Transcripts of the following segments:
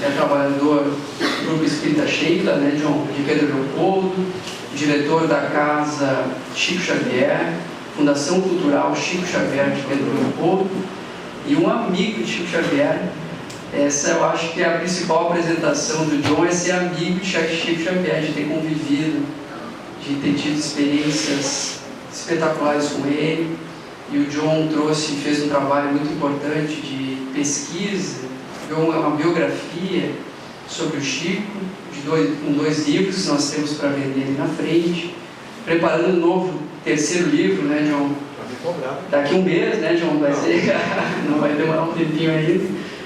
é trabalhador do Grupo Espírita Sheila, né, de Pedro Leopoldo, diretor da Casa Chico Xavier, Fundação Cultural Chico Xavier de Pedro Leopoldo, e um amigo de Chico Xavier. Essa eu acho que é a principal apresentação do John, é ser amigo de Chico Xavier, de ter convivido, de ter tido experiências espetaculares com ele. E o John fez um trabalho muito importante de pesquisa, uma biografia sobre o Chico, com 2 livros que nós temos para vender ali na frente, preparando um novo terceiro livro, né, John? Daqui um mês, né, John? Vai ser, não vai demorar um tempinho ainda.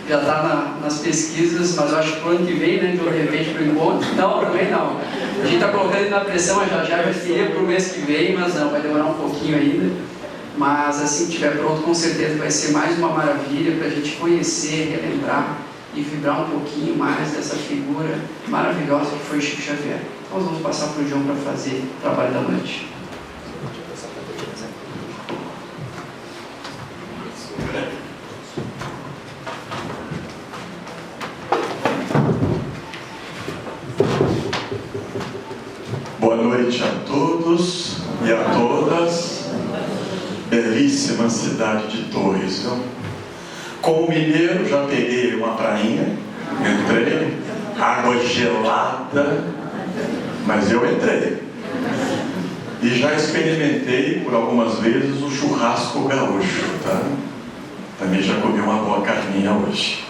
Já está nas pesquisas, mas eu acho que para o ano que vem, né, de repente para o encontro, não, também não. A gente está colocando ele na pressão, já queria para o mês que vem, mas não, vai demorar um pouquinho ainda. Mas assim que estiver pronto, com certeza vai ser mais uma maravilha para a gente conhecer, relembrar e vibrar um pouquinho mais dessa figura maravilhosa que foi Chico Xavier. Então nós vamos passar para o João para fazer o trabalho da noite. Boa noite a todos e a todas. Belíssima cidade de Torres, viu? Como mineiro, já peguei uma prainha, entrei, água gelada, mas eu entrei. E já experimentei por algumas vezes o churrasco gaúcho, tá? Também já comi uma boa carninha hoje.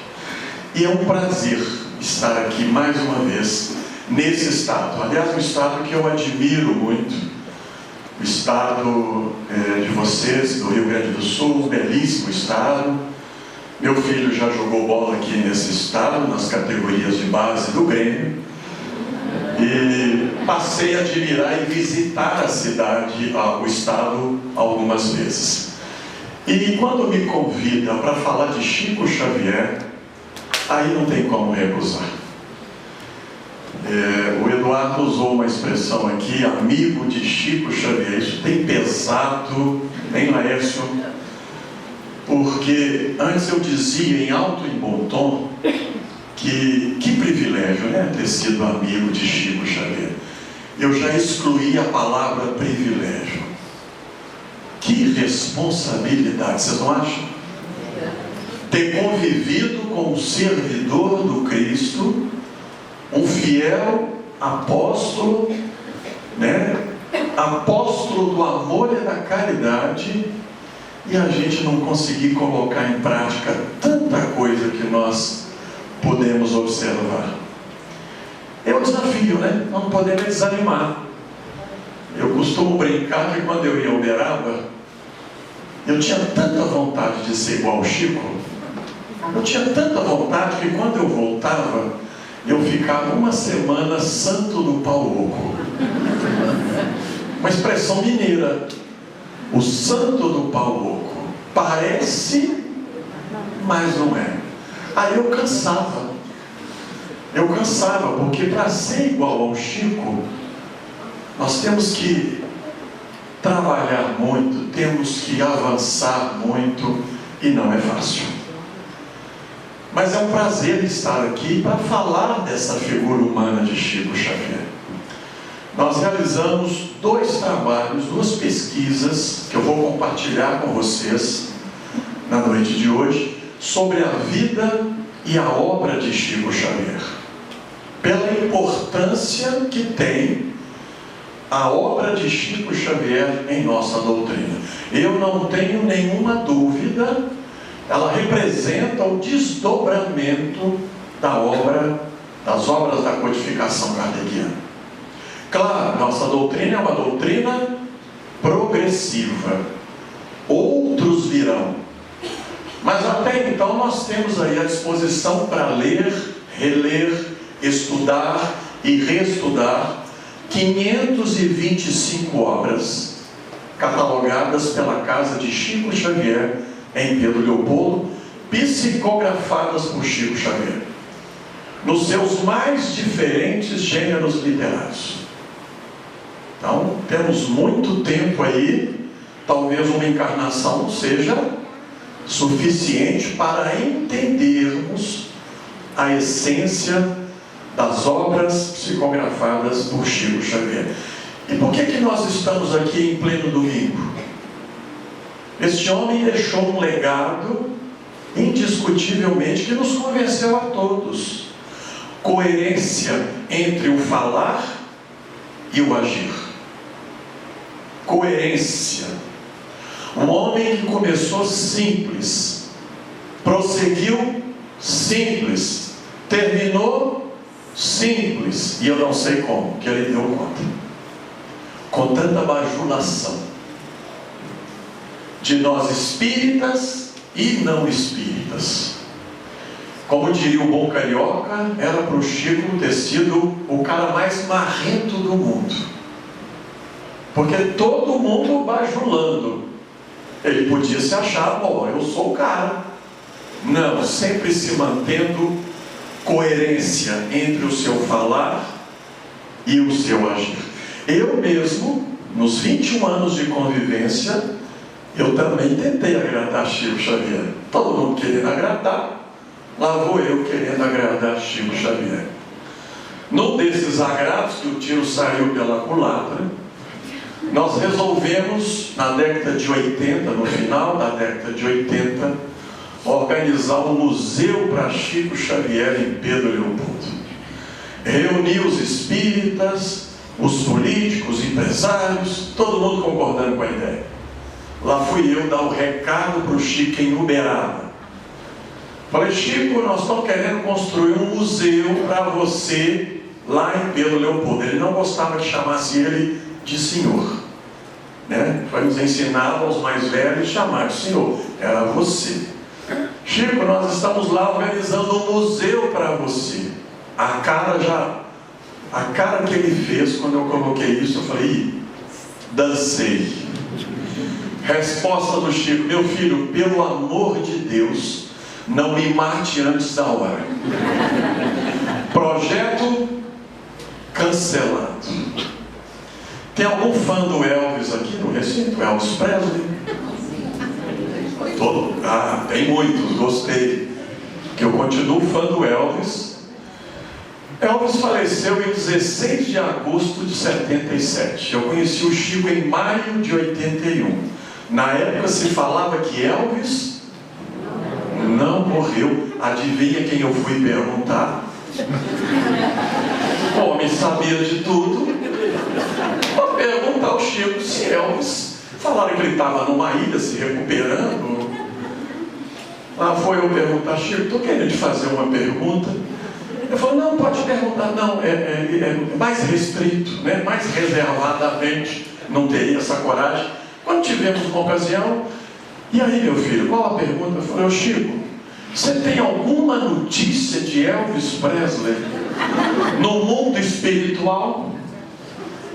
E é um prazer estar aqui mais uma vez nesse estado. Aliás, um estado que eu admiro muito, o estado de vocês, do Rio Grande do Sul, um belíssimo estado. Meu filho já jogou bola aqui nesse estado, nas categorias de base do Grêmio, e passei a admirar e visitar a cidade, o estado, algumas vezes. E quando me convida para falar de Chico Xavier, aí não tem como recusar. O Eduardo usou uma expressão aqui, amigo de Chico Xavier. Isso tem pesado, hein, Laércio? Porque antes eu dizia em alto e bom tom que privilégio, né, ter sido amigo de Chico Xavier. Eu já excluí a palavra privilégio. Que responsabilidade, vocês não acham? Ter convivido com o servidor do Cristo, um fiel apóstolo, né? Apóstolo do amor e da caridade, e a gente não conseguir colocar em prática tanta coisa que nós podemos observar. É um desafio, né? Não podemos desanimar. Eu costumo brincar que quando eu ia a Uberaba, eu tinha tanta vontade de ser igual ao Chico, eu tinha tanta vontade que quando eu voltava, eu ficava uma semana santo do pau louco. Uma expressão mineira. O santo do pau louco. Parece, mas não é. Aí eu cansava. Porque para ser igual ao Chico, nós temos que trabalhar muito, temos que avançar muito, e não é fácil. Mas é um prazer estar aqui para falar dessa figura humana de Chico Xavier. Nós realizamos 2 trabalhos, 2 pesquisas, que eu vou compartilhar com vocês na noite de hoje, sobre a vida e a obra de Chico Xavier. Pela importância que tem a obra de Chico Xavier em nossa doutrina. Eu não tenho nenhuma dúvida, ela representa o desdobramento das obras da codificação kardeciana. Claro, nossa doutrina é uma doutrina progressiva. Outros virão. Mas até então nós temos aí a disposição para ler, reler, estudar e reestudar 525 obras catalogadas pela Casa de Chico Xavier em Pedro Leopoldo, psicografadas por Chico Xavier, nos seus mais diferentes gêneros literários. Então, temos muito tempo aí, talvez uma encarnação seja suficiente para entendermos a essência das obras psicografadas por Chico Xavier. E por que nós estamos aqui em pleno domingo? Este homem deixou um legado indiscutivelmente que nos convenceu a todos. Coerência entre o falar e o agir. Coerência. Um homem que começou simples, prosseguiu simples, terminou simples, e eu não sei como, que ele deu conta, com tanta bajulação de nós espíritas e não espíritas. Como diria o bom carioca, era para o Chico ter sido o cara mais marrento do mundo, porque todo mundo bajulando, ele podia se achar, bom, eu sou o cara. Não, sempre se mantendo coerência entre o seu falar e o seu agir. Eu mesmo, nos 21 anos de convivência, eu também tentei agradar Chico Xavier. Todo mundo querendo agradar, lá vou eu querendo agradar Chico Xavier. Num desses agrados, que o tiro saiu pela culatra, nós resolvemos, na década de 80, no final da década de 80, organizar um museu para Chico Xavier em Pedro Leopoldo. Reunir os espíritas, os políticos, os empresários, todo mundo concordando com a ideia. Lá fui eu dar o recado para o Chico em Uberaba. Falei, Chico, nós estamos querendo construir um museu para você lá em Pedro Leopoldo. Ele não gostava que chamasse ele de senhor, né? Vai nos ensinar aos mais velhos chamar de senhor. Era você. Chico, nós estamos lá organizando um museu para você. A cara que ele fez quando eu coloquei isso, eu falei, dancei. Resposta do Chico, meu filho, pelo amor de Deus, não me mate antes da hora. Projeto cancelado. Tem algum fã do Elvis aqui no recinto? Elvis Presley? Tem muitos, gostei. Que eu continuo fã do Elvis. Elvis faleceu em 16 de agosto de 77. Eu conheci o Chico em maio de 81. Na época se falava que Elvis não morreu. Adivinha quem eu fui perguntar? O homem sabia de tudo. Para perguntar ao Chico se Elvis, falaram que ele estava numa ilha se recuperando. Lá foi eu perguntar, Chico, estou querendo te fazer uma pergunta. Ele falou, não, pode perguntar, não, é mais restrito, né? Mais reservadamente, não teria essa coragem. Quando tivemos uma ocasião, e aí, meu filho, qual a pergunta? Eu falei, ô Chico, você tem alguma notícia de Elvis Presley no mundo espiritual?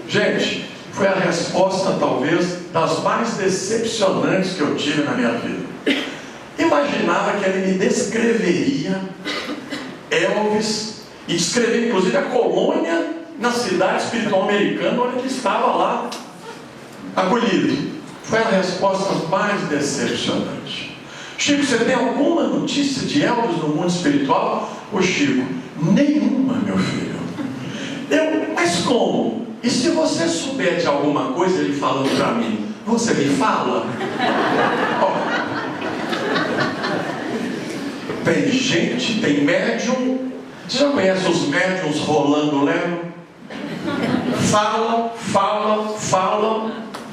Gente, foi a resposta talvez das mais decepcionantes que eu tive na minha vida. Imaginava que ele me descreveria Elvis e descrever inclusive a colônia na cidade espiritual americana onde ele estava lá acolhido. Foi a resposta mais decepcionante. Chico, você tem alguma notícia de Elvis no mundo espiritual? Ô Chico, nenhuma, meu filho. Mas como? E se você souber de alguma coisa, ele falando para mim, você me fala? Tem gente, tem médium. Você já conhece os médiums rolando lero? Falam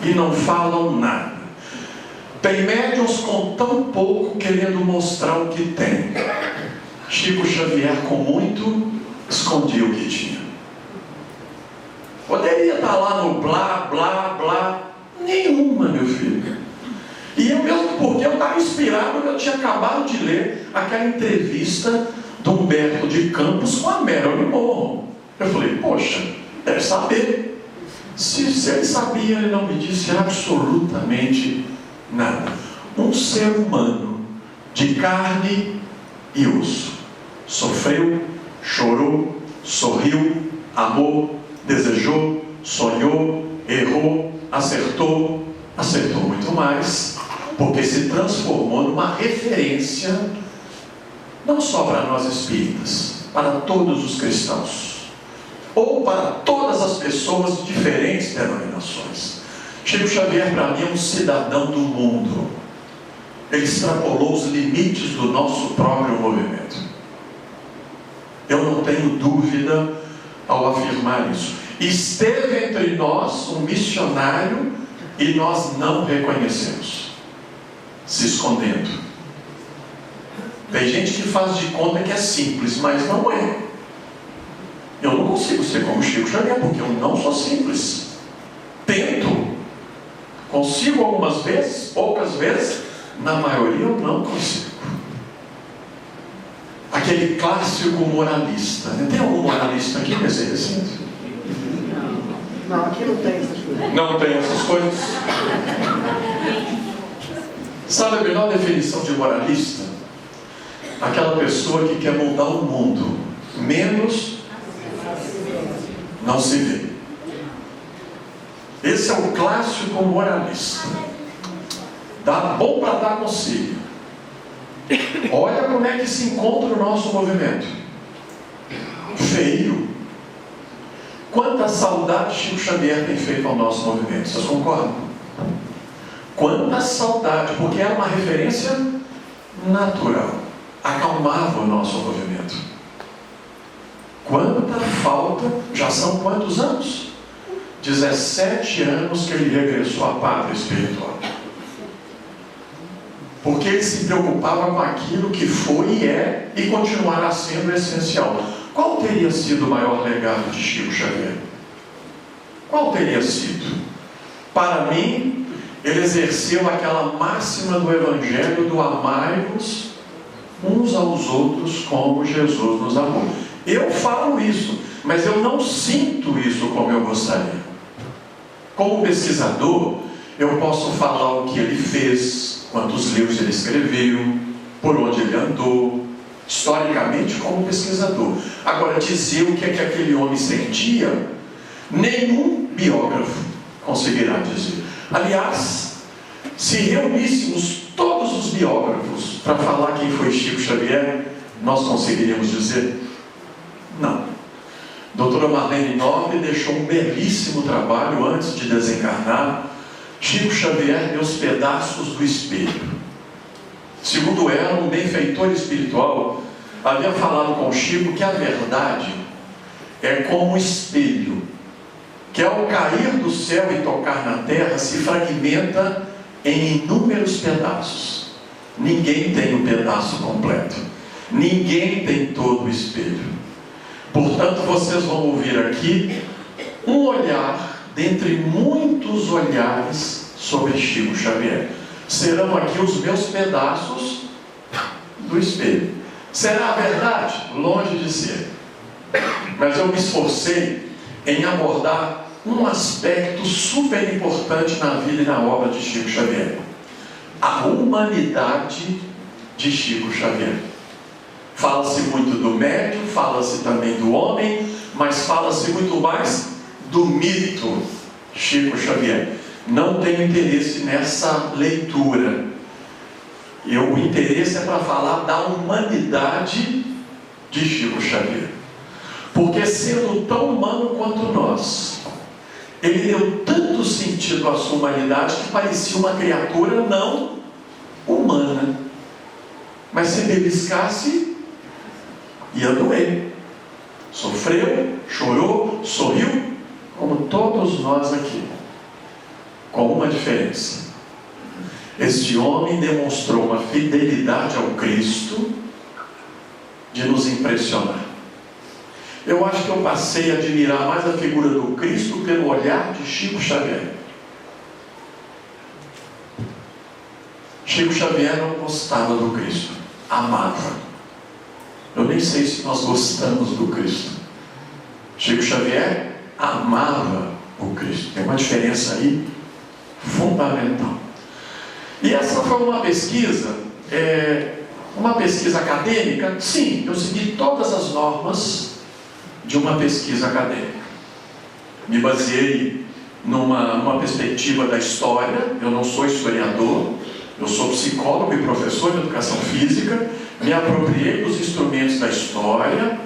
e não falam nada. Tem médiums com tão pouco querendo mostrar o que tem. Chico Xavier, com muito, escondia o que tinha. Poderia estar lá no blá, blá, blá. Nenhuma, meu filho. E eu mesmo, porque eu estava inspirado, eu tinha acabado de ler aquela entrevista do Humberto de Campos com a Marilyn Monroe. Eu falei, poxa, deve saber. Se ele sabia, ele não me disse absolutamente nada. Um ser humano de carne e osso. Sofreu, chorou, sorriu, amou, desejou, sonhou, errou, acertou muito mais, porque se transformou numa referência não só para nós espíritas, para todos os cristãos, ou para todas as pessoas de diferentes denominações. Chico Xavier, para mim, é um cidadão do mundo. Ele extrapolou os limites do nosso próprio movimento. Eu não tenho dúvida ao afirmar isso. Esteve entre nós um missionário e nós não reconhecemos, se escondendo. Tem gente que faz de conta que é simples, mas não é. Eu não consigo ser como Chico Xavier, porque eu não sou simples. Tento. Consigo algumas vezes, poucas vezes, na maioria eu não consigo. Aquele clássico moralista. Tem algum moralista aqui nesse recinto? Não, aqui não tem essas coisas. Não tem essas coisas? Sabe a melhor definição de moralista? Aquela pessoa que quer mudar o mundo, menos não se vê. Esse é o clássico moralista. Dá bom para dar conselho. Olha como é que se encontra o nosso movimento. Feio. Quanta saudade Chico Xavier tem feito ao nosso movimento. Vocês concordam? Quanta saudade, porque era uma referência natural. Acalmava o nosso movimento. Quanta falta. Já são quantos anos? 17 anos que ele regressou à pátria espiritual. Porque ele se preocupava com aquilo que foi e é e continuará sendo essencial. Qual teria sido o maior legado de Chico Xavier? Qual teria sido? Para mim, ele exerceu aquela máxima do Evangelho do amai-vos uns aos outros como Jesus nos amou. Eu falo isso, mas eu não sinto isso como eu gostaria. Como pesquisador, eu posso falar o que ele fez, quantos livros ele escreveu, por onde ele andou, historicamente como pesquisador. Agora, dizer o que é que aquele homem sentia, nenhum biógrafo conseguirá dizer. Aliás, se reuníssemos todos os biógrafos para falar quem foi Chico Xavier, nós conseguiríamos dizer? Não. Doutora Marlene Nobre deixou um belíssimo trabalho antes de desencarnar, Chico Xavier, Meus Pedaços do Espelho. Segundo ela, um benfeitor espiritual havia falado com Chico que a verdade é como um espelho, que ao cair do céu e tocar na terra, se fragmenta em inúmeros pedaços. Ninguém tem o pedaço completo. Ninguém tem todo o espelho. Portanto, vocês vão ouvir aqui um olhar dentre muitos olhares sobre Chico Xavier. Serão aqui os meus pedaços do espelho. Será a verdade? Longe de ser. Mas eu me esforcei em abordar um aspecto super importante na vida e na obra de Chico Xavier: a humanidade de Chico Xavier. Fala-se muito do médium, fala-se também do homem, mas fala-se muito mais do mito Chico Xavier. Não tenho interesse nessa leitura. O interesse é para falar da humanidade de Chico Xavier. Porque, sendo tão humano quanto nós, ele deu tanto sentido à sua humanidade que parecia uma criatura não humana. Mas se beliscasse, ia doer. Sofreu, chorou, sorriu, como todos nós aqui. Com uma diferença: este homem demonstrou uma fidelidade ao Cristo de nos impressionar. Eu acho que eu passei a admirar mais a figura do Cristo pelo olhar de Chico Xavier. Chico Xavier não gostava do Cristo, amava. Eu nem sei se nós gostamos do Cristo. Chico Xavier amava o Cristo. Tem uma diferença aí fundamental. E essa foi uma pesquisa acadêmica. Sim, eu segui todas as normas de uma pesquisa acadêmica. Me baseei numa perspectiva da história. Eu não sou historiador, Eu sou psicólogo e professor de educação física, me apropriei dos instrumentos da história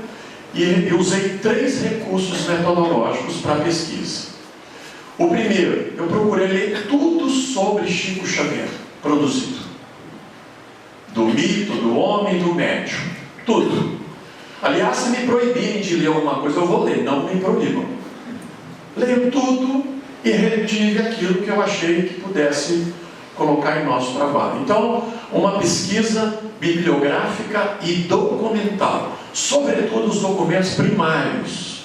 e usei 3 recursos metodológicos para a pesquisa. O primeiro, eu procurei ler tudo sobre Chico Xavier, produzido. Do mito, do homem, do médium, tudo. Aliás, se me proibirem de ler alguma coisa, eu vou ler, não me proíbam. Leio tudo e retive aquilo que eu achei que pudesse colocar em nosso trabalho. Então, uma pesquisa bibliográfica e documental, sobretudo os documentos primários.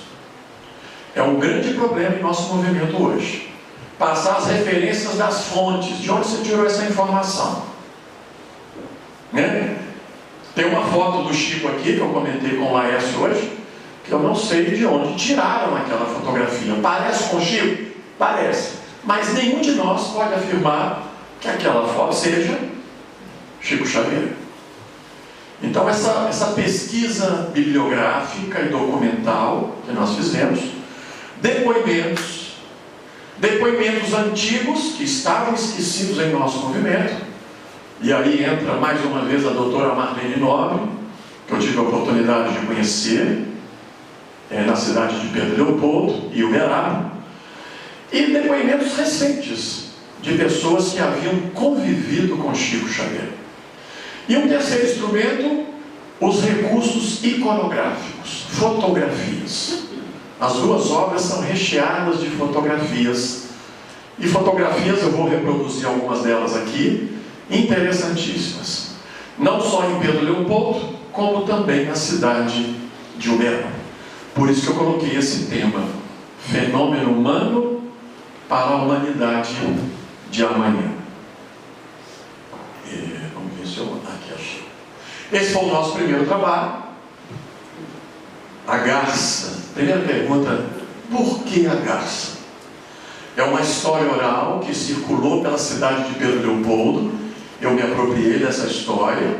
É um grande problema em nosso movimento hoje. Passar as referências das fontes, de onde você tirou essa informação. Né? Tem uma foto do Chico aqui, que eu comentei com o Laércio hoje, que eu não sei de onde tiraram aquela fotografia. Parece com o Chico? Parece. Mas nenhum de nós pode afirmar que aquela foto seja Chico Xavier. Então essa pesquisa bibliográfica e documental que nós fizemos, depoimentos antigos que estavam esquecidos em nosso movimento, e aí entra mais uma vez a doutora Marlene Nobre, que eu tive a oportunidade de conhecer na cidade de Pedro Leopoldo e Uberaba, e depoimentos recentes de pessoas que haviam convivido com Chico Xavier. E um terceiro instrumento, os recursos iconográficos, fotografias. As 2 obras são recheadas de fotografias. E fotografias, eu vou reproduzir algumas delas aqui, interessantíssimas. Não só em Pedro Leopoldo, como também na cidade de Uberaba. Por isso que eu coloquei esse tema, fenômeno humano para a humanidade de amanhã. Vamos ver se eu... Aqui achei. Esse foi o nosso primeiro trabalho. A garça. Primeira pergunta, por que a garça? É uma história oral que circulou pela cidade de Pedro Leopoldo. Eu me apropriei dessa história.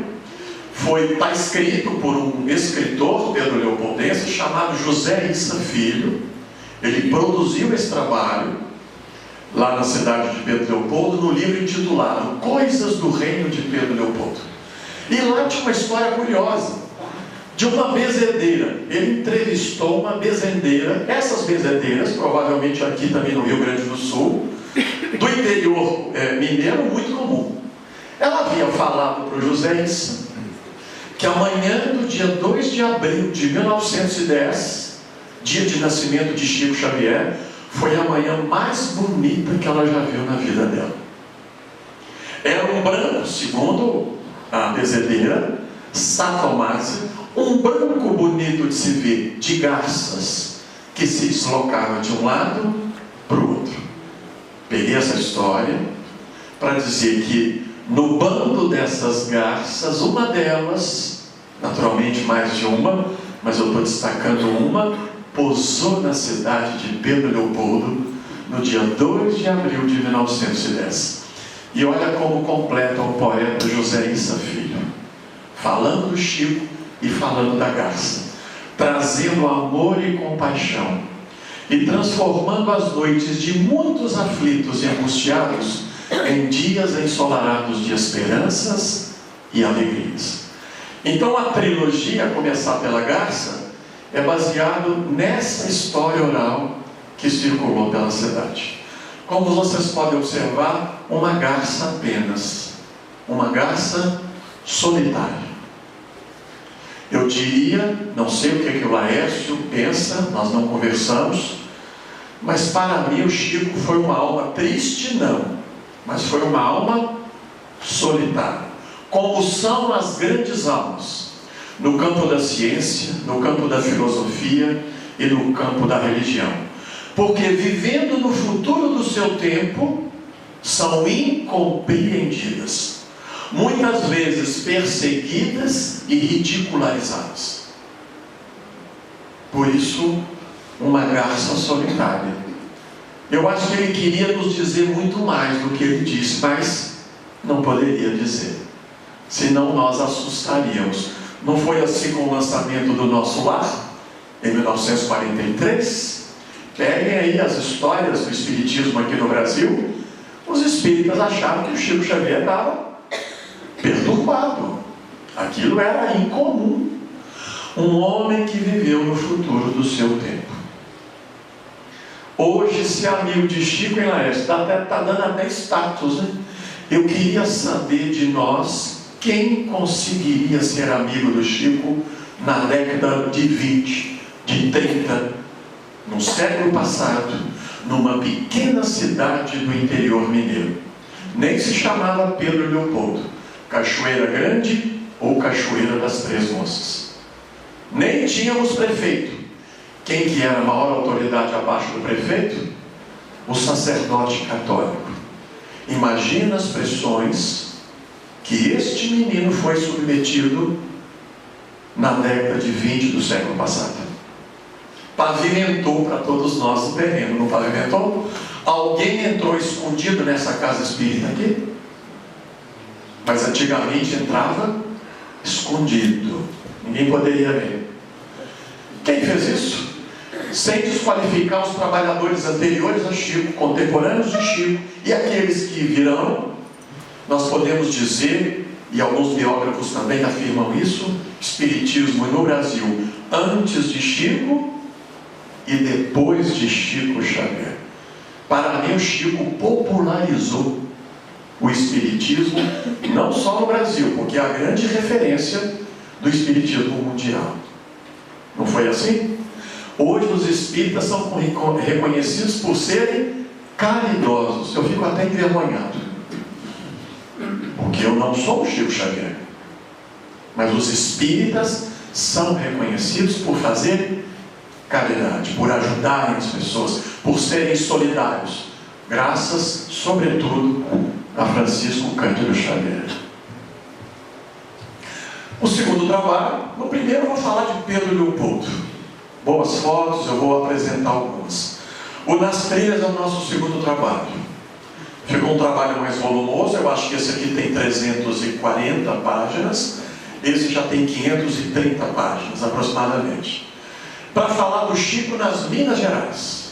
Está escrito por um escritor Pedro Leopoldense chamado José Issa Filho. Ele produziu esse trabalho lá na cidade de Pedro Leopoldo, no livro intitulado Coisas do Reino de Pedro Leopoldo. E lá tinha uma história curiosa, de uma bezedeira. Ele entrevistou uma bezendeira, essas bezedeiras, provavelmente aqui também no Rio Grande do Sul, do interior mineiro, muito comum. Ela havia falado para o José Issa que amanhã do dia 2 de abril de 1910, dia de nascimento de Chico Xavier, foi a manhã mais bonita que ela já viu na vida dela. Era um branco, segundo a bezedeira, Satomásia, um branco bonito de se ver, de garças, que se deslocavam de um lado para o outro. Peguei essa história para dizer que no bando dessas garças, uma delas, naturalmente mais de uma, mas eu estou destacando uma, pousou na cidade de Pedro Leopoldo no dia 2 de abril de 1910. E olha como completa o poeta José Issa Filho, falando do Chico e falando da garça, trazendo amor e compaixão e transformando as noites de muitos aflitos e angustiados em dias ensolarados de esperanças e alegrias. Então a trilogia, a começar pela garça, é baseado nessa história oral que circulou pela cidade. Como vocês podem observar, uma garça apenas, uma garça solitária. Eu diria, não sei o que o Laércio pensa, nós não conversamos, mas para mim o Chico foi uma alma triste, não, mas foi uma alma solitária, como são as grandes almas, no campo da ciência, no campo da filosofia e no campo da religião, porque vivendo no futuro do seu tempo, são incompreendidas, muitas vezes perseguidas e ridicularizadas. Por isso, uma garça solitária. Eu acho que ele queria nos dizer muito mais do que ele disse, mas não poderia dizer, senão nós assustaríamos. Não foi assim com o lançamento do Nosso Lar, em 1943? Peguem aí as histórias do espiritismo aqui no Brasil. Os espíritas achavam que o Chico Xavier estava perturbado. Aquilo era incomum. Um homem que viveu no futuro do seu tempo. Hoje, ser amigo de Chico e Laércio está dando até status, né? Eu queria saber de nós quem conseguiria ser amigo do Chico na década de 20, de 30, no século passado, numa pequena cidade do interior mineiro. Nem se chamava Pedro Leopoldo, Cachoeira Grande ou Cachoeira das Três Moças. Nem tínhamos prefeito. Quem que era a maior autoridade abaixo do prefeito? O sacerdote católico. Imagina as pressões que este menino foi submetido na década de 20 do século passado. Pavimentou para todos nós o terreno, não pavimentou? Alguém entrou escondido nessa casa espírita aqui? Mas antigamente entrava escondido, ninguém poderia ver. Quem fez isso? Sem desqualificar os trabalhadores anteriores a Chico, contemporâneos de Chico e aqueles que virão, nós podemos dizer, e alguns biógrafos também afirmam isso, espiritismo no Brasil antes de Chico e depois de Chico Xavier. Para mim, o Chico popularizou o espiritismo, não só no Brasil, porque é a grande referência do espiritismo mundial. Não foi assim? Hoje os espíritas são reconhecidos por serem caridosos. Eu fico até envergonhado, porque eu não sou o Chico Xavier, mas os espíritas são reconhecidos por fazer caridade, por ajudarem as pessoas, por serem solidários, graças, sobretudo, a Francisco Cândido Xavier. O segundo trabalho, no primeiro eu vou falar de Pedro Leopoldo. Boas fotos, eu vou apresentar algumas. O Nas Trilhas é o nosso segundo trabalho. Ficou um trabalho mais volumoso, eu acho que esse aqui tem 340 páginas, esse já tem 530 páginas aproximadamente. Para falar do Chico nas Minas Gerais.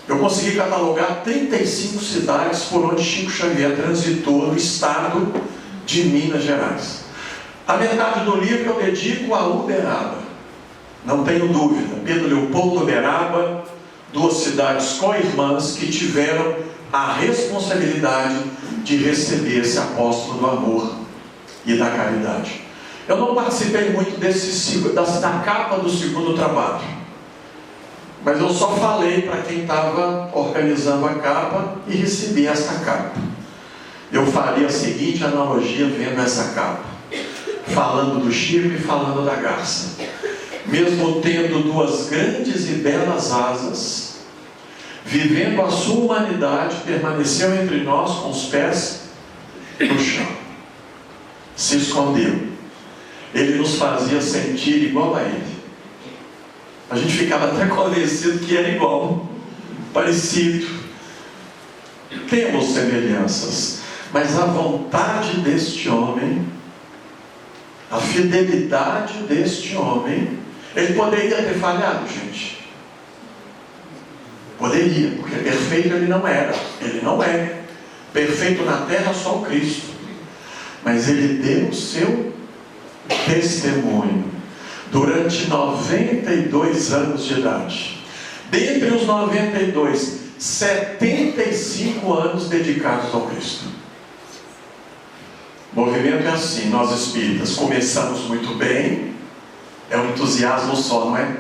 Eu consegui catalogar 35 cidades por onde Chico Xavier transitou no estado de Minas Gerais. A metade do livro eu dedico a Uberaba. Não tenho dúvida, Pedro Leopoldo, Uberaba, duas cidades co-irmãs que tiveram a responsabilidade de receber esse apóstolo do amor e da caridade. Eu não participei muito da capa do segundo trabalho, mas eu só falei para quem estava organizando a capa e recebi essa capa. Eu faria a seguinte analogia vendo essa capa, falando do Chico e falando da garça. Mesmo tendo duas grandes e belas asas, vivendo a sua humanidade, permaneceu entre nós com os pés no chão. Se escondeu. Ele nos fazia sentir igual a ele. A gente ficava até convencido que era igual, parecido. Temos semelhanças, mas a vontade deste homem, a fidelidade deste homem, ele poderia ter falhado, gente. Poderia, porque perfeito ele não era. Ele não é. Perfeito na terra só o Cristo. Mas ele deu o seu testemunho durante 92 anos de idade. Dentre os 92, 75 anos dedicados ao Cristo. O movimento é assim, nós espíritas começamos muito bem, é um entusiasmo só, não é?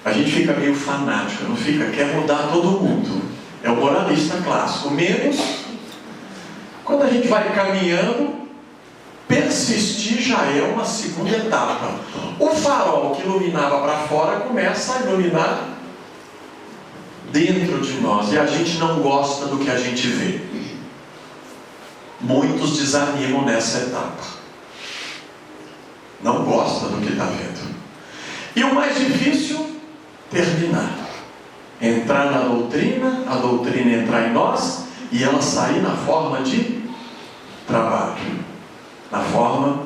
A gente fica meio fanático, não fica, quer mudar todo mundo. É o moralista clássico, menos quando a gente vai caminhando. Persistir já é uma segunda etapa. O farol que iluminava para fora começa a iluminar dentro de nós, e a gente não gosta do que a gente vê. Muitos desanimam nessa etapa, não gosta do que está vendo. E o mais difícil, terminar, entrar na doutrina, a doutrina entrar em nós e ela sair na forma de trabalho, na forma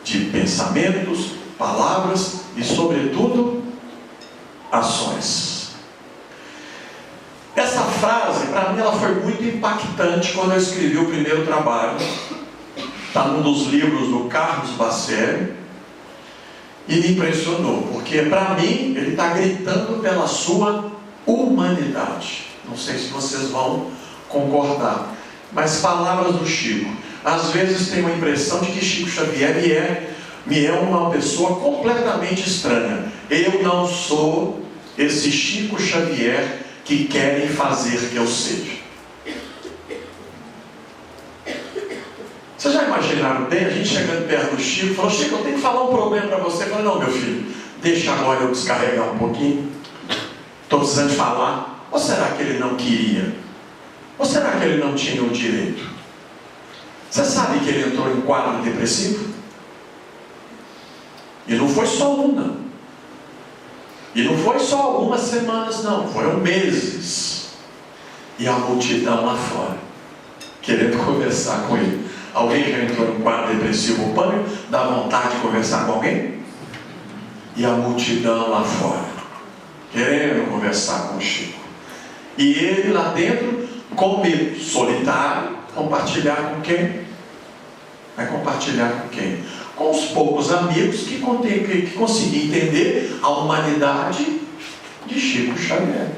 de pensamentos, palavras e, sobretudo, ações. Essa frase, para mim, ela foi muito impactante quando eu escrevi o primeiro trabalho, Está num dos livros do Carlos Bacelli. E me impressionou, porque para mim ele está gritando pela sua humanidade. Não sei se vocês vão concordar, mas palavras do Chico. Às vezes tenho a impressão de que Chico Xavier me é uma pessoa completamente estranha. Eu não sou esse Chico Xavier que querem fazer que eu seja. Vocês já imaginaram bem, a gente chegando perto do Chico, falou: Chico, eu tenho que falar um problema para você. Eu falei: não, meu filho, deixa agora eu descarregar um pouquinho. Estou precisando falar. Ou será que ele não queria? Ou será que ele não tinha o direito? Você sabe que ele entrou em quadro depressivo? E não foi só uma. E não foi só algumas semanas, não. Foram meses. E a multidão lá fora, querendo conversar com ele. Alguém já entrou em quadro depressivo ou pânico? Dá vontade de conversar com alguém? E a multidão lá fora, querendo conversar com o Chico. E ele lá dentro, com medo, solitário, compartilhar com quem? Vai compartilhar com quem? Com os poucos amigos que conseguiam entender a humanidade de Chico Xavier.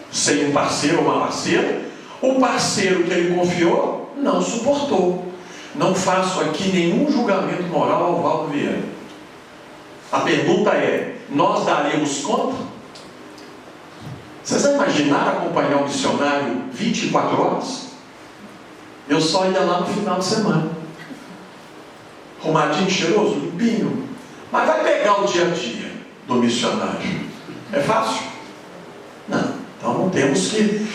Sem um parceiro ou uma parceira, o parceiro que ele confiou não suportou. Não faço aqui nenhum julgamento moral ao Valdo Vieira. A pergunta é: nós daremos conta? Vocês já imaginaram acompanhar um missionário 24 horas? Eu só ia lá no final de semana. Arrumadinho, cheiroso, limpinho. Mas vai pegar o dia a dia do missionário. É fácil? Não. Então não temos que...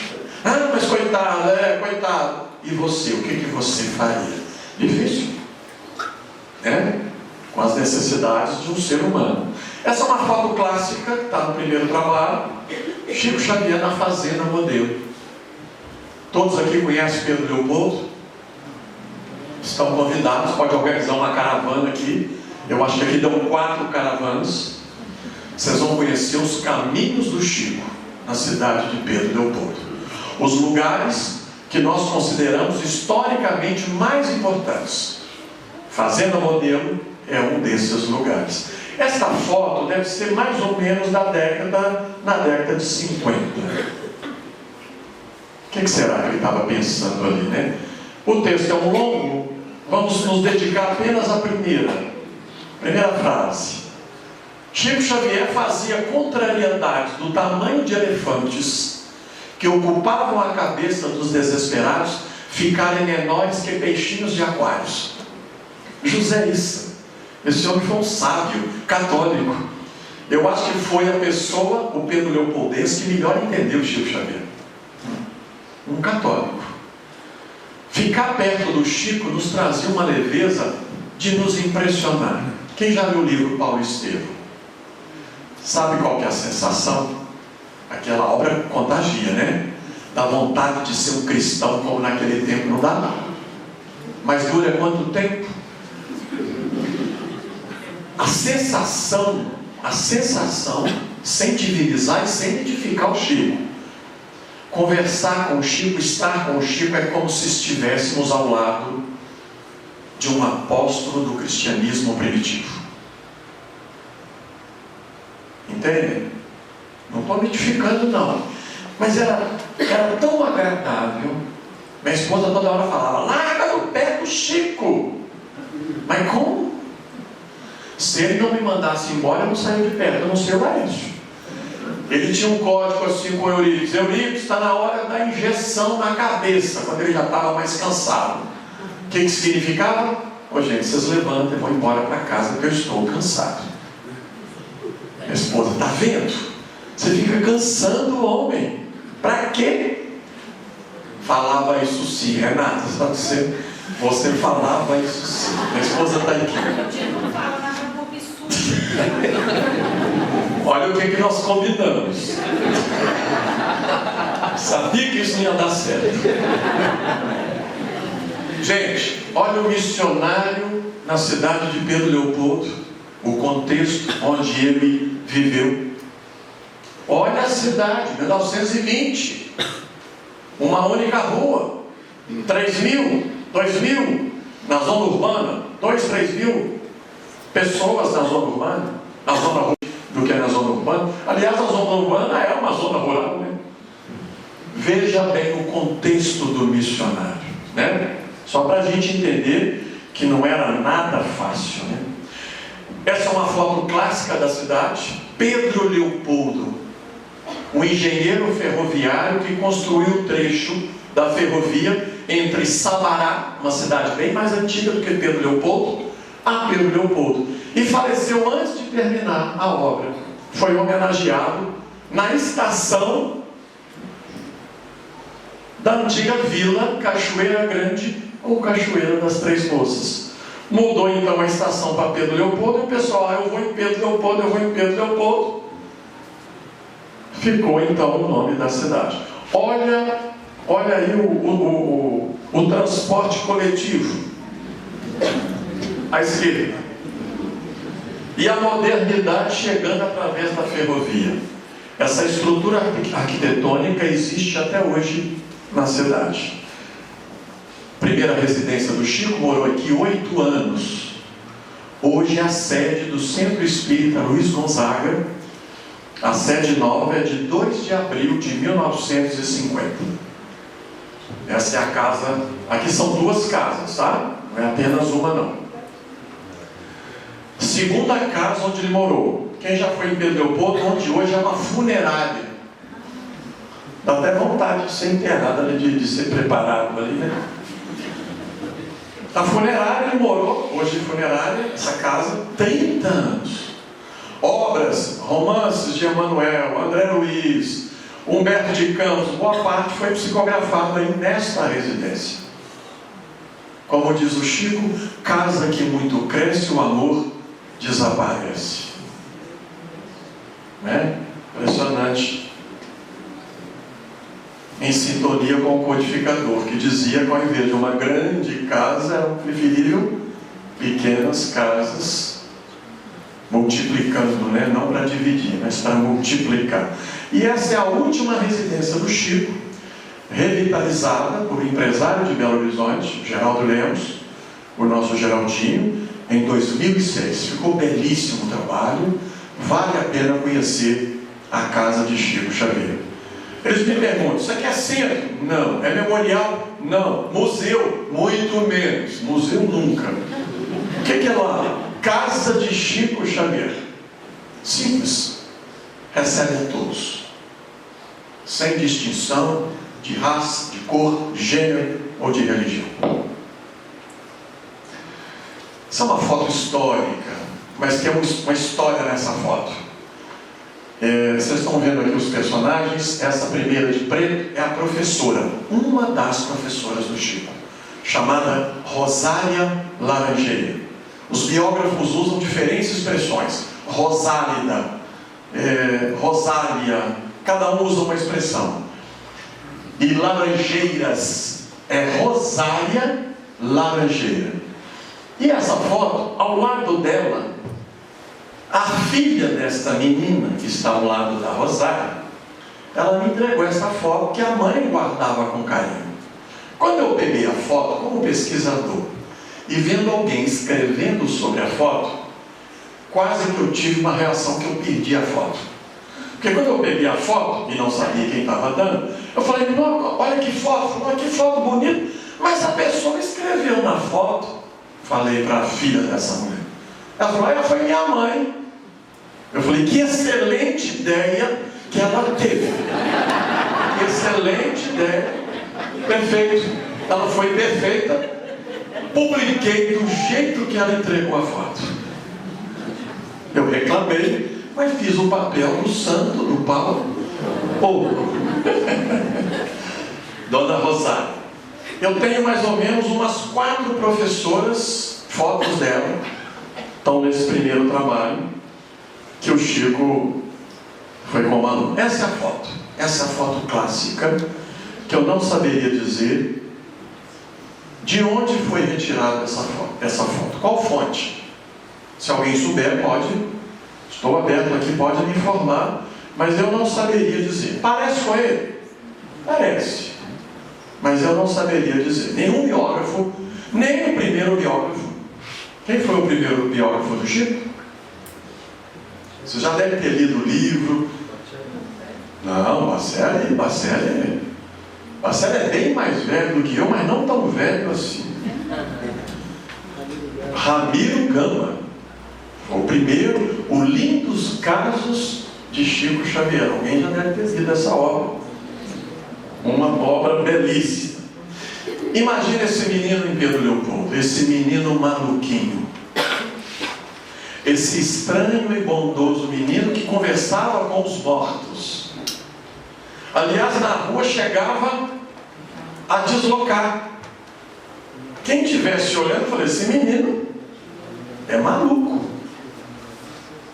Ah, mas coitado, coitado. E você, o que você faria? Difícil, né? Com as necessidades de um ser humano. Essa é uma foto clássica, que está no primeiro trabalho. Chico Xavier na Fazenda Modelo. Todos aqui conhecem Pedro Leopoldo? Estão convidados, pode organizar uma caravana aqui. Eu acho que aqui dão 4 caravanas. Vocês vão conhecer os caminhos do Chico na cidade de Pedro Leopoldo. Os lugares que nós consideramos historicamente mais importantes. Fazenda Modelo é um desses lugares. Esta foto deve ser mais ou menos na década de 50. O que será que ele estava pensando ali, né? O texto é um longo, vamos nos dedicar apenas à primeira frase. Chico Xavier fazia contrariedades do tamanho de elefantes que ocupavam a cabeça dos desesperados ficarem menores que peixinhos de aquários. José Issa, esse homem foi um sábio católico. Eu acho que foi a pessoa, o Pedro Leopoldense, que melhor entendeu Chico Xavier. Um católico. Ficar perto do Chico nos trazia uma leveza de nos impressionar. Quem já viu o livro Paulo Estevam? Sabe qual que é a sensação? Aquela obra contagia, né? Dá vontade de ser um cristão como naquele tempo, não dá não. Mas dura quanto tempo? A sensação, sem divinizar e sem identificar o Chico. Conversar com o Chico, estar com o Chico é como se estivéssemos ao lado de um apóstolo do cristianismo primitivo. Entendem? Não estou mitificando não. Mas era tão agradável. Minha esposa toda hora falava: larga do pé do Chico. Mas como? Se ele não me mandasse embora, eu não saía de perto, eu não sei o Laércio. Ele tinha um código assim com Eurípides: Eurípides, está na hora da injeção na cabeça, quando ele já estava mais cansado. O que significava? Ô gente, vocês levantem e vão embora para casa, que eu estou cansado. Minha esposa: está vendo? Você fica cansando o homem. Para quê? Falava isso sim, Renata, sabe que você falava isso sim. Minha esposa está aqui. Olha o que nós combinamos. Sabia que isso não ia dar certo. Gente, olha o missionário na cidade de Pedro Leopoldo, o contexto onde ele viveu. Olha a cidade, 1920, uma única rua, 3.000, 2.000, Na zona urbana, 2, 3 mil pessoas na zona urbana, na zona rural do que na zona urbana. Aliás, a zona urbana é uma zona rural, né? Veja bem o contexto do missionário, né? Só para a gente entender que não era nada fácil, né? Essa é uma foto clássica da cidade. Pedro Leopoldo, um engenheiro ferroviário que construiu o trecho da ferrovia entre Sabará, uma cidade bem mais antiga do que Pedro Leopoldo, a Pedro Leopoldo, e faleceu antes de terminar a obra. Foi homenageado na estação da antiga vila Cachoeira Grande ou Cachoeira das Três Moças. Mudou então a estação para Pedro Leopoldo, e o pessoal, eu vou em Pedro Leopoldo, eu vou em Pedro Leopoldo. Ficou então o nome da cidade. Olha aí o transporte coletivo à esquerda. E a modernidade chegando através da ferrovia. Essa estrutura arquitetônica existe até hoje na cidade. Primeira residência do Chico, morou aqui 8 anos. Hoje é a sede do Centro Espírita Luiz Gonzaga. A sede nova é de 2 de abril de 1950. Essa é a casa. Aqui são 2 casas, tá? Não é apenas uma, não. Segunda casa onde ele morou. Quem já foi em Pedro Leopoldo, onde hoje é uma funerária. Dá até vontade de ser enterrado ali, de ser preparado ali, né? A funerária ele morou, hoje funerária, essa casa, 30 anos. Obras, romances de Emanuel, André Luiz, Humberto de Campos, boa parte foi psicografada aí nesta residência. Como diz o Chico, casa que muito cresce, o amor desaparece. Né? Impressionante. Em sintonia com o codificador, que dizia que ao invés de uma grande casa, era preferível pequenas casas, multiplicando, né? Não para dividir, mas para multiplicar. E essa é a última residência do Chico, revitalizada por um empresário de Belo Horizonte, Geraldo Lemos, o nosso Geraldinho, em 2006. Ficou belíssimo o trabalho, vale a pena conhecer a casa de Chico Xavier. Eles me perguntam, isso aqui é centro? Não. É memorial? Não. Museu? Muito menos. Museu nunca. O que é lá? Casa de Chico Xavier. Simples. Recebe a todos. Sem distinção de raça, de cor, de gênero ou de religião. Essa é uma foto histórica, mas tem uma história nessa foto. Vocês estão vendo aqui os personagens. Essa primeira de preto é a professora, uma das professoras do Chico, chamada Rosália Laranjeira. Os biógrafos usam diferentes expressões. Rosálida, Rosália, cada um usa uma expressão. E Laranjeiras é Rosália Laranjeira. E essa foto, ao lado dela, a filha desta menina que está ao lado da Rosália, ela me entregou essa foto que a mãe guardava com carinho. Quando eu peguei a foto como pesquisador e vendo alguém escrevendo sobre a foto, quase que eu tive uma reação que eu perdi a foto. Porque quando eu peguei a foto e não sabia quem estava dando, eu falei, não, olha que foto bonita, mas a pessoa escreveu na foto. Falei para a filha dessa mulher. Ela falou, ela foi minha mãe. Eu falei, que excelente ideia que ela teve. Que excelente ideia. Perfeito. Ela foi perfeita. Publiquei do jeito que ela entregou a foto. Eu reclamei, mas fiz o papel do santo, do Paulo. Dona Rosália. Eu tenho mais ou menos umas 4 professoras, fotos dela, estão nesse primeiro trabalho, que o Chico foi como aluno. Essa é a foto. Essa é a foto clássica, que eu não saberia dizer de onde foi retirada essa foto. Qual fonte? Se alguém souber, pode. Estou aberto aqui, pode me informar, mas eu não saberia dizer. Parece com ele? Parece. Mas eu não saberia dizer. Nenhum biógrafo, nem o primeiro Quem foi o primeiro biógrafo do Chico? Você já deve ter lido o livro. Não, Bacelli é bem mais velho do que eu, mas não tão velho assim. Ramiro Gama foi o primeiro, o Lindos Casos de Chico Xavier. Alguém já deve ter lido essa obra. Uma obra belíssima. Imagina esse menino em Pedro Leopoldo, esse menino maluquinho, esse estranho e bondoso menino que conversava com os mortos. Aliás, na rua chegava a deslocar. Quem estivesse olhando, falei, esse menino é maluco.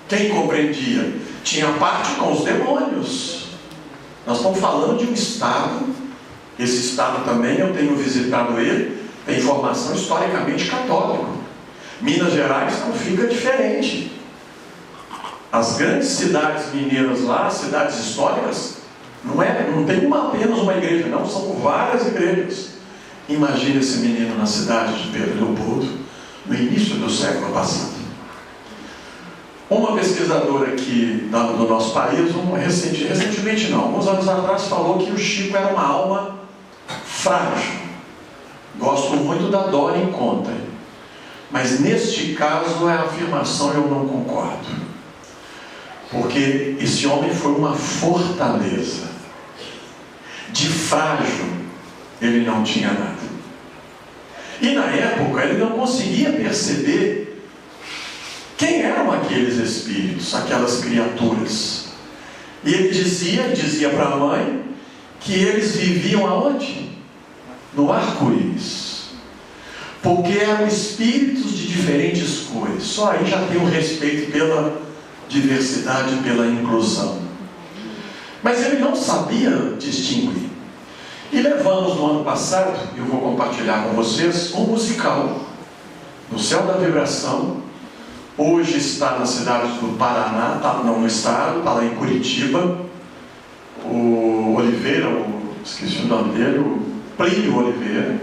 Quem compreendia? Tinha parte com os demônios. Nós estamos falando de um estado. Esse estado também, eu tenho visitado ele, tem formação historicamente católica. Minas Gerais não fica diferente. As grandes cidades mineiras lá, cidades históricas, não tem apenas uma igreja, não, são várias igrejas. Imagina esse menino na cidade de Pedro Leopoldo, no início do século passado. Uma pesquisadora aqui do nosso país, recentemente não, alguns anos atrás, falou que o Chico era uma alma frágil. Gosto muito da Doreen Conte, mas neste caso a afirmação eu não concordo, porque esse homem foi uma fortaleza. De frágil ele não tinha nada, e na época ele não conseguia perceber quem eram aqueles espíritos, aquelas criaturas. E ele dizia para a mãe que eles viviam aonde? No arco-íris, porque eram espíritos de diferentes cores. Só aí já tem um respeito pela diversidade, pela inclusão. Mas ele não sabia distinguir. E levamos no ano passado, eu vou compartilhar com vocês, um musical, No Céu da Vibração. Hoje está na cidade do Paraná, não no estado, está lá em Curitiba. O Oliveira, esqueci o nome dele, o Plínio Oliveira,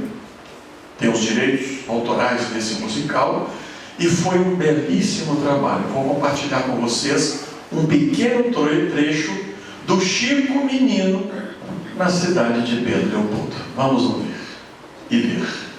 tem os direitos autorais desse musical, e foi um belíssimo trabalho. Vou compartilhar com vocês um pequeno trecho do Chico menino na cidade de Pedro Leopoldo. Vamos ouvir e ver.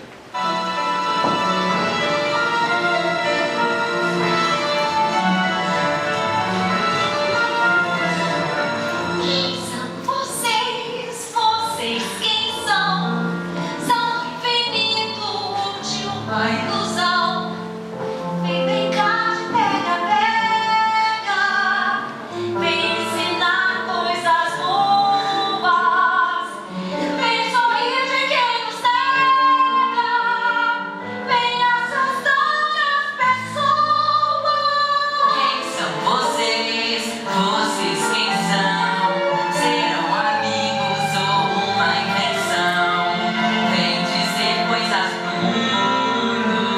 Vem dizer coisas pro mundo.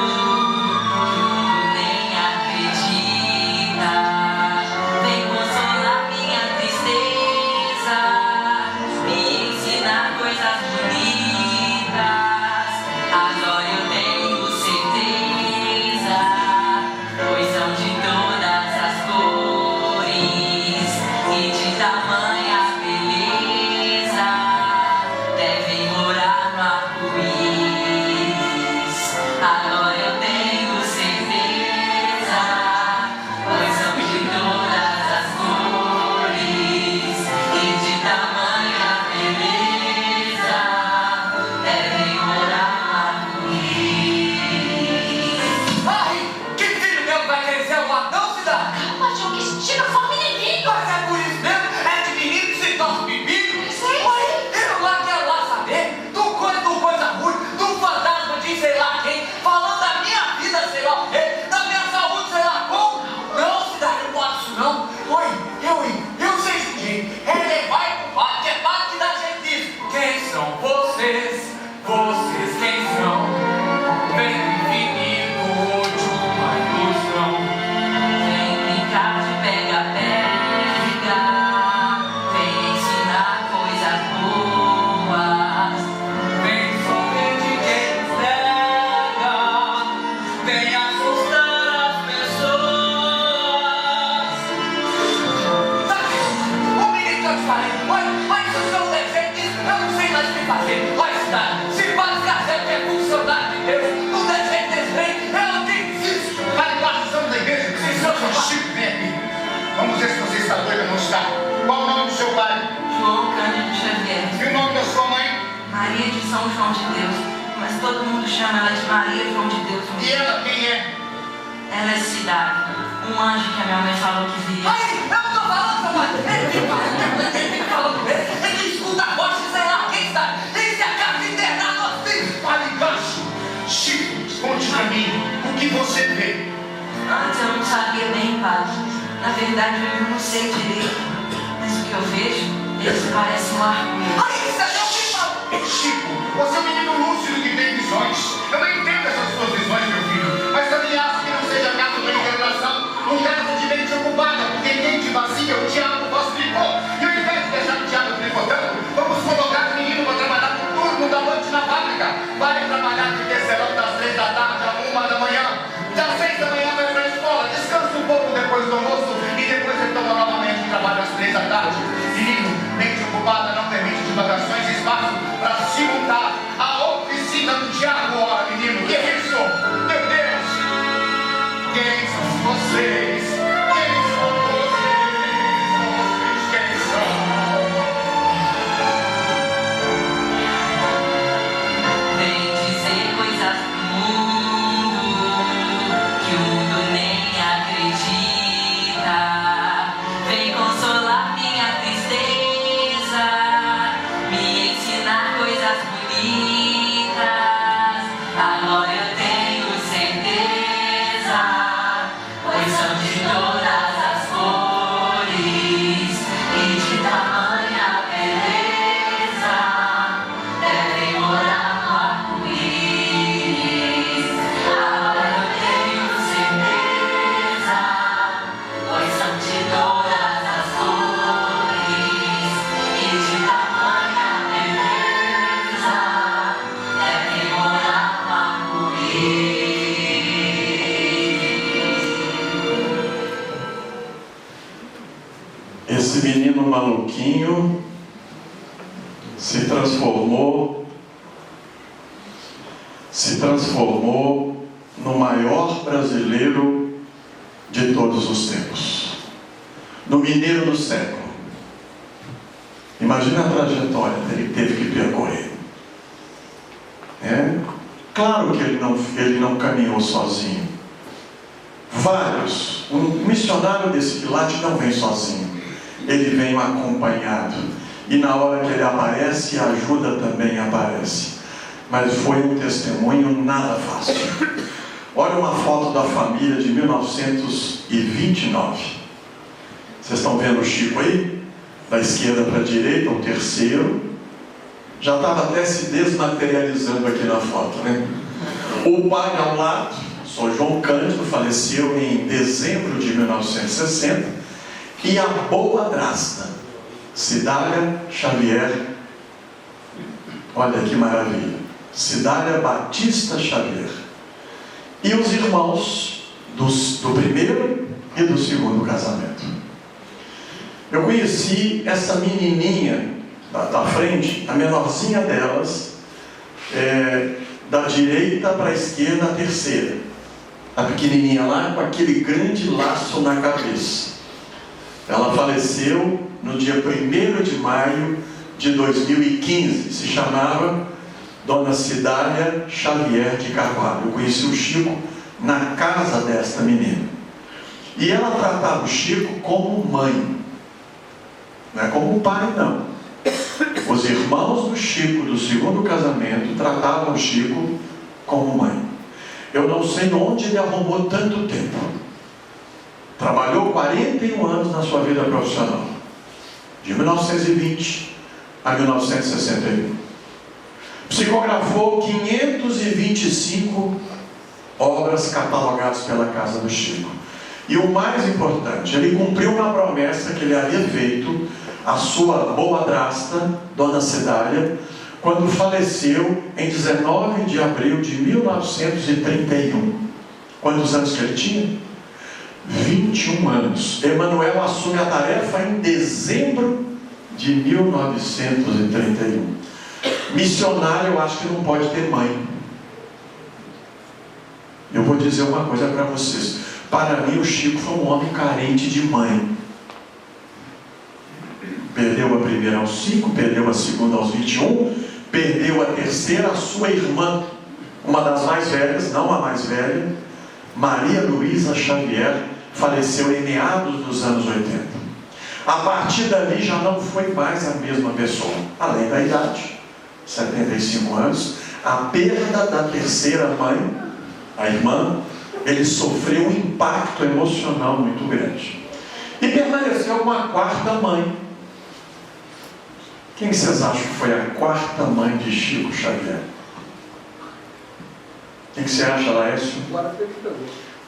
saudade de Deus, o desejo desse trem, eu desisto. Vai embaixo, estamos na igreja. Chico, vem aqui. Vamos ver se você está doido ou não está. Qual o nome do seu pai? João Cândido Xavier. E o nome da sua mãe? Maria de São João de Deus. Mas todo mundo chama ela de Maria João de Deus. E ela quem é? Ela é Cidade, um anjo que a minha mãe falou que viria. Ai, eu não estou falando, seu pai. Ele falou com ele. Ele escuta a voz, sei lá, quem sabe. Ele se acaba de internar nós filhos. Fale baixo. Chico, conte pra mim o que você vê. Antes eu não sabia bem, padre. Na verdade eu não sei direito. Mas o que eu vejo, eles parecem um arco-íris. Ai, isso é meu filho. Chico, você é um menino lúcido que tem visões. Eu não entendo essas suas visões, meu filho. Mas também acho que não seja caso de interrogação, um caso de mente ocupada, porque mente vazia o diabo falsificou. E ao invés de deixar o diabo tricotando, vamos colocar o menino para trabalhar no turno da noite na fábrica. Vai trabalhar de terceirão das 3 da tarde a 1 da manhã. Das 6 da manhã vai para a escola, descansa um pouco depois do almoço e depois retoma novamente o trabalho às 3 da tarde. Menino, mente ocupada não permite divagações e espaço para se montar a oficina do diabo. Ora, menino, que é isso? Meu Deus! Quem são vocês? Quem são vocês? Quem são? Vem dizer coisas pro mundo que o mundo nem acredita. Vem consolar minha tristeza, me ensinar coisas bonitas. Agora eu tenho certeza, pois são de todas as cores e de tamanha beleza. Devem morar no arco-íris. Agora eu tenho certeza, pois são de todas as cores e de tamanha beleza. Devem morar no arco-íris. Esse menino maluquinho se transformou no maior brasileiro de todos os tempos, no mineiro do século. Imagina a trajetória que ele teve que percorrer. Claro que ele não caminhou sozinho. Vários. Um missionário desse quilate não vem sozinho. Ele vem acompanhado. E na hora que ele aparece, a ajuda também aparece. Mas foi um testemunho nada fácil. Olha uma foto da família de 1929. Vocês estão vendo o Chico aí? Da esquerda para a direita, o terceiro. Já estava até se desmaterializando aqui na foto, né? O pai ao lado, Sr. João Cândido, faleceu em dezembro de 1960. E a boa-drasta, Cidália Xavier. Olha que maravilha. Cidália Batista Xavier. E os irmãos do primeiro e do segundo casamento. Eu conheci essa menininha da frente, a menorzinha delas, da direita para a esquerda, a terceira. A pequenininha lá com aquele grande laço na cabeça. Ela faleceu no dia 1º de maio de 2015. Se chamava Dona Cidália Xavier de Carvalho. Eu conheci o Chico na casa desta menina. E ela tratava o Chico como mãe. Não é como pai, não. Os irmãos do Chico, do segundo casamento, tratavam o Chico como mãe. Eu não sei onde ele arrumou tanto tempo. Trabalhou 41 anos na sua vida profissional. De 1920 a 1961. Psicografou 525 obras catalogadas pela Casa do Chico. E o mais importante, ele cumpriu uma promessa que ele havia feito à sua boa-drasta, Dona Cidália, quando faleceu em 19 de abril de 1931. Quantos anos que ele tinha? 21 anos. Emanuel assume a tarefa em dezembro de 1931. Missionário, eu acho que não pode ter mãe. dizer uma coisa para vocês. Para mim, o Chico foi um homem carente de mãe. Perdeu a primeira aos 5, perdeu a segunda aos 21, perdeu a terceira, a sua irmã, uma das mais velhas, não a mais velha, Maria Luísa Xavier, faleceu em meados dos anos 80. A partir dali já não foi mais a mesma pessoa, além da idade, 75 anos, a perda da terceira mãe, a irmã, ele sofreu um impacto emocional muito grande. E permaneceu com a quarta mãe. Quem vocês acham que foi a quarta mãe de Chico Xavier? Quem que você acha, Laércio?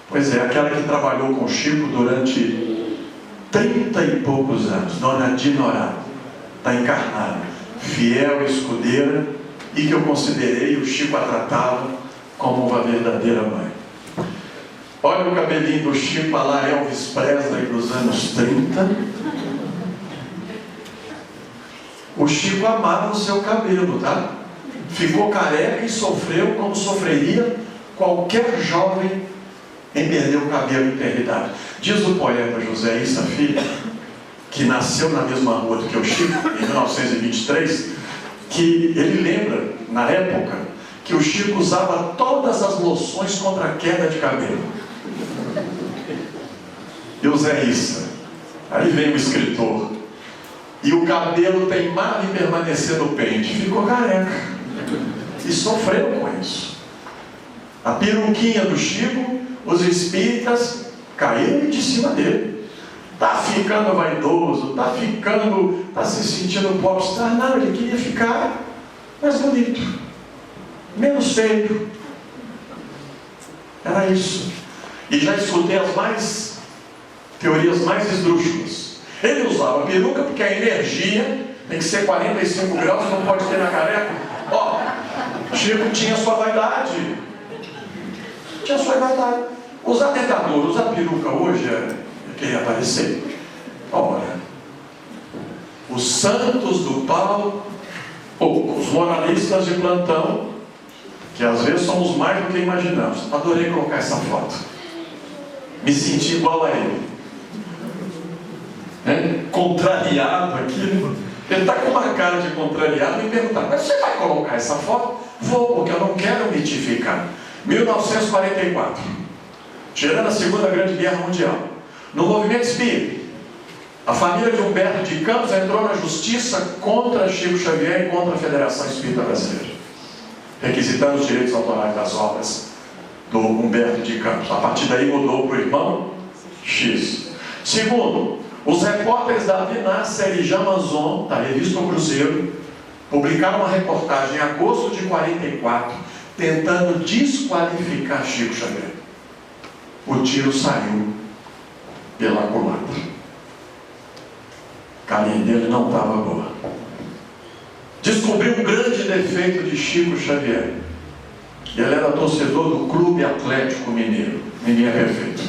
Pois é, aquela que trabalhou com Chico durante 30 e poucos anos, Dona Dinorá, está encarnada, fiel, escudeira, e que eu considerei, o Chico a tratava como uma verdadeira mãe. Olha o cabelinho do Chico, a lá Elvis Presley dos anos 30. O Chico amava o seu cabelo, tá? Ficou careca e sofreu como sofreria qualquer jovem em perder o cabelo em eternidade. Diz o poeta José Issa Filho, que nasceu na mesma rua do que o Chico, em 1923, que ele lembra, na época, que o Chico usava todas as loções contra a queda de cabelo. E o Zé Issa, aí vem o escritor, e o cabelo teimava em permanecer no pente, ficou careca, e sofreu com isso. A peruquinha do Chico, os espíritas caíram de cima dele. Está ficando vaidoso, está se sentindo popstar. Não, ele queria ficar mais bonito, menos feio. Era isso. E já escutei as teorias mais esdrúxulas. Ele usava peruca porque a energia tem que ser 45 graus, não pode ter na careca. Ó, Chico tinha sua vaidade. Tinha sua vaidade. Usar dentadura, usar peruca hoje é querer aparecer. Ora, os santos do pau, os moralistas de plantão, que às vezes são os mais do que imaginamos. Adorei colocar essa foto. Me senti igual a ele. Contrariado aqui. Ele está com uma cara de contrariado e me perguntar: mas você vai colocar essa foto? Vou, porque eu não quero mitificar. 1944, tirando a Segunda Grande Guerra Mundial, no movimento espírita, a família de Humberto de Campos entrou na justiça contra Chico Xavier e contra a Federação Espírita Brasileira, requisitando os direitos autorais das obras do Humberto de Campos. A partir daí mudou para o irmão X. Segundo, os repórteres da série Jamazon, da revista O Cruzeiro, publicaram uma reportagem em agosto de 44, tentando desqualificar Chico Xavier. O tiro saiu pela culatra. A carinha dele não estava boa. Descobriu um grande defeito de Chico Xavier. Ele era torcedor do Clube Atlético Mineiro. Ninguém é perfeito.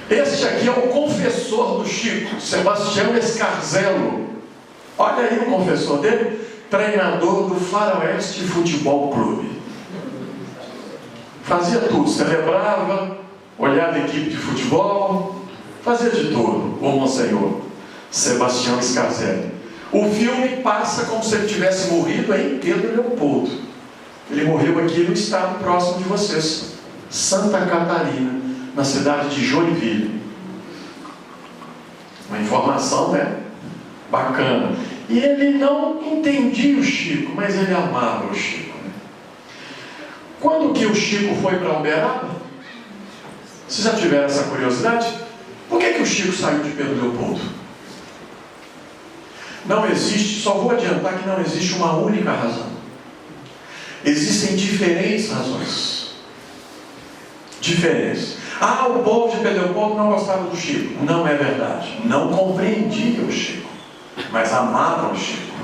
Este aqui é o confessor do Chico, Sebastião Escarzello. Olha aí o confessor dele, treinador do Faroeste Futebol Clube. Fazia tudo, celebrava, olhava a equipe de futebol, fazia de tudo, o Monsenhor Sebastião Escarzello. O filme passa como se ele tivesse morrido em Pedro Leopoldo. Ele morreu aqui no estado próximo de vocês, Santa Catarina, na cidade de Joinville. Uma informação, né? Bacana. E ele não entendia o Chico, mas ele amava o Chico. Quando que o Chico foi para Uberaba? Vocês já tiveram essa curiosidade? Por que o Chico saiu de Pedro Leopoldo? Não existe, só vou adiantar que não existe uma única razão. Existem diferentes razões. Diferentes. Ah, o povo de Pedro Leopoldo não gostava do Chico. Não é verdade. Não compreendia o Chico, mas amava o Chico.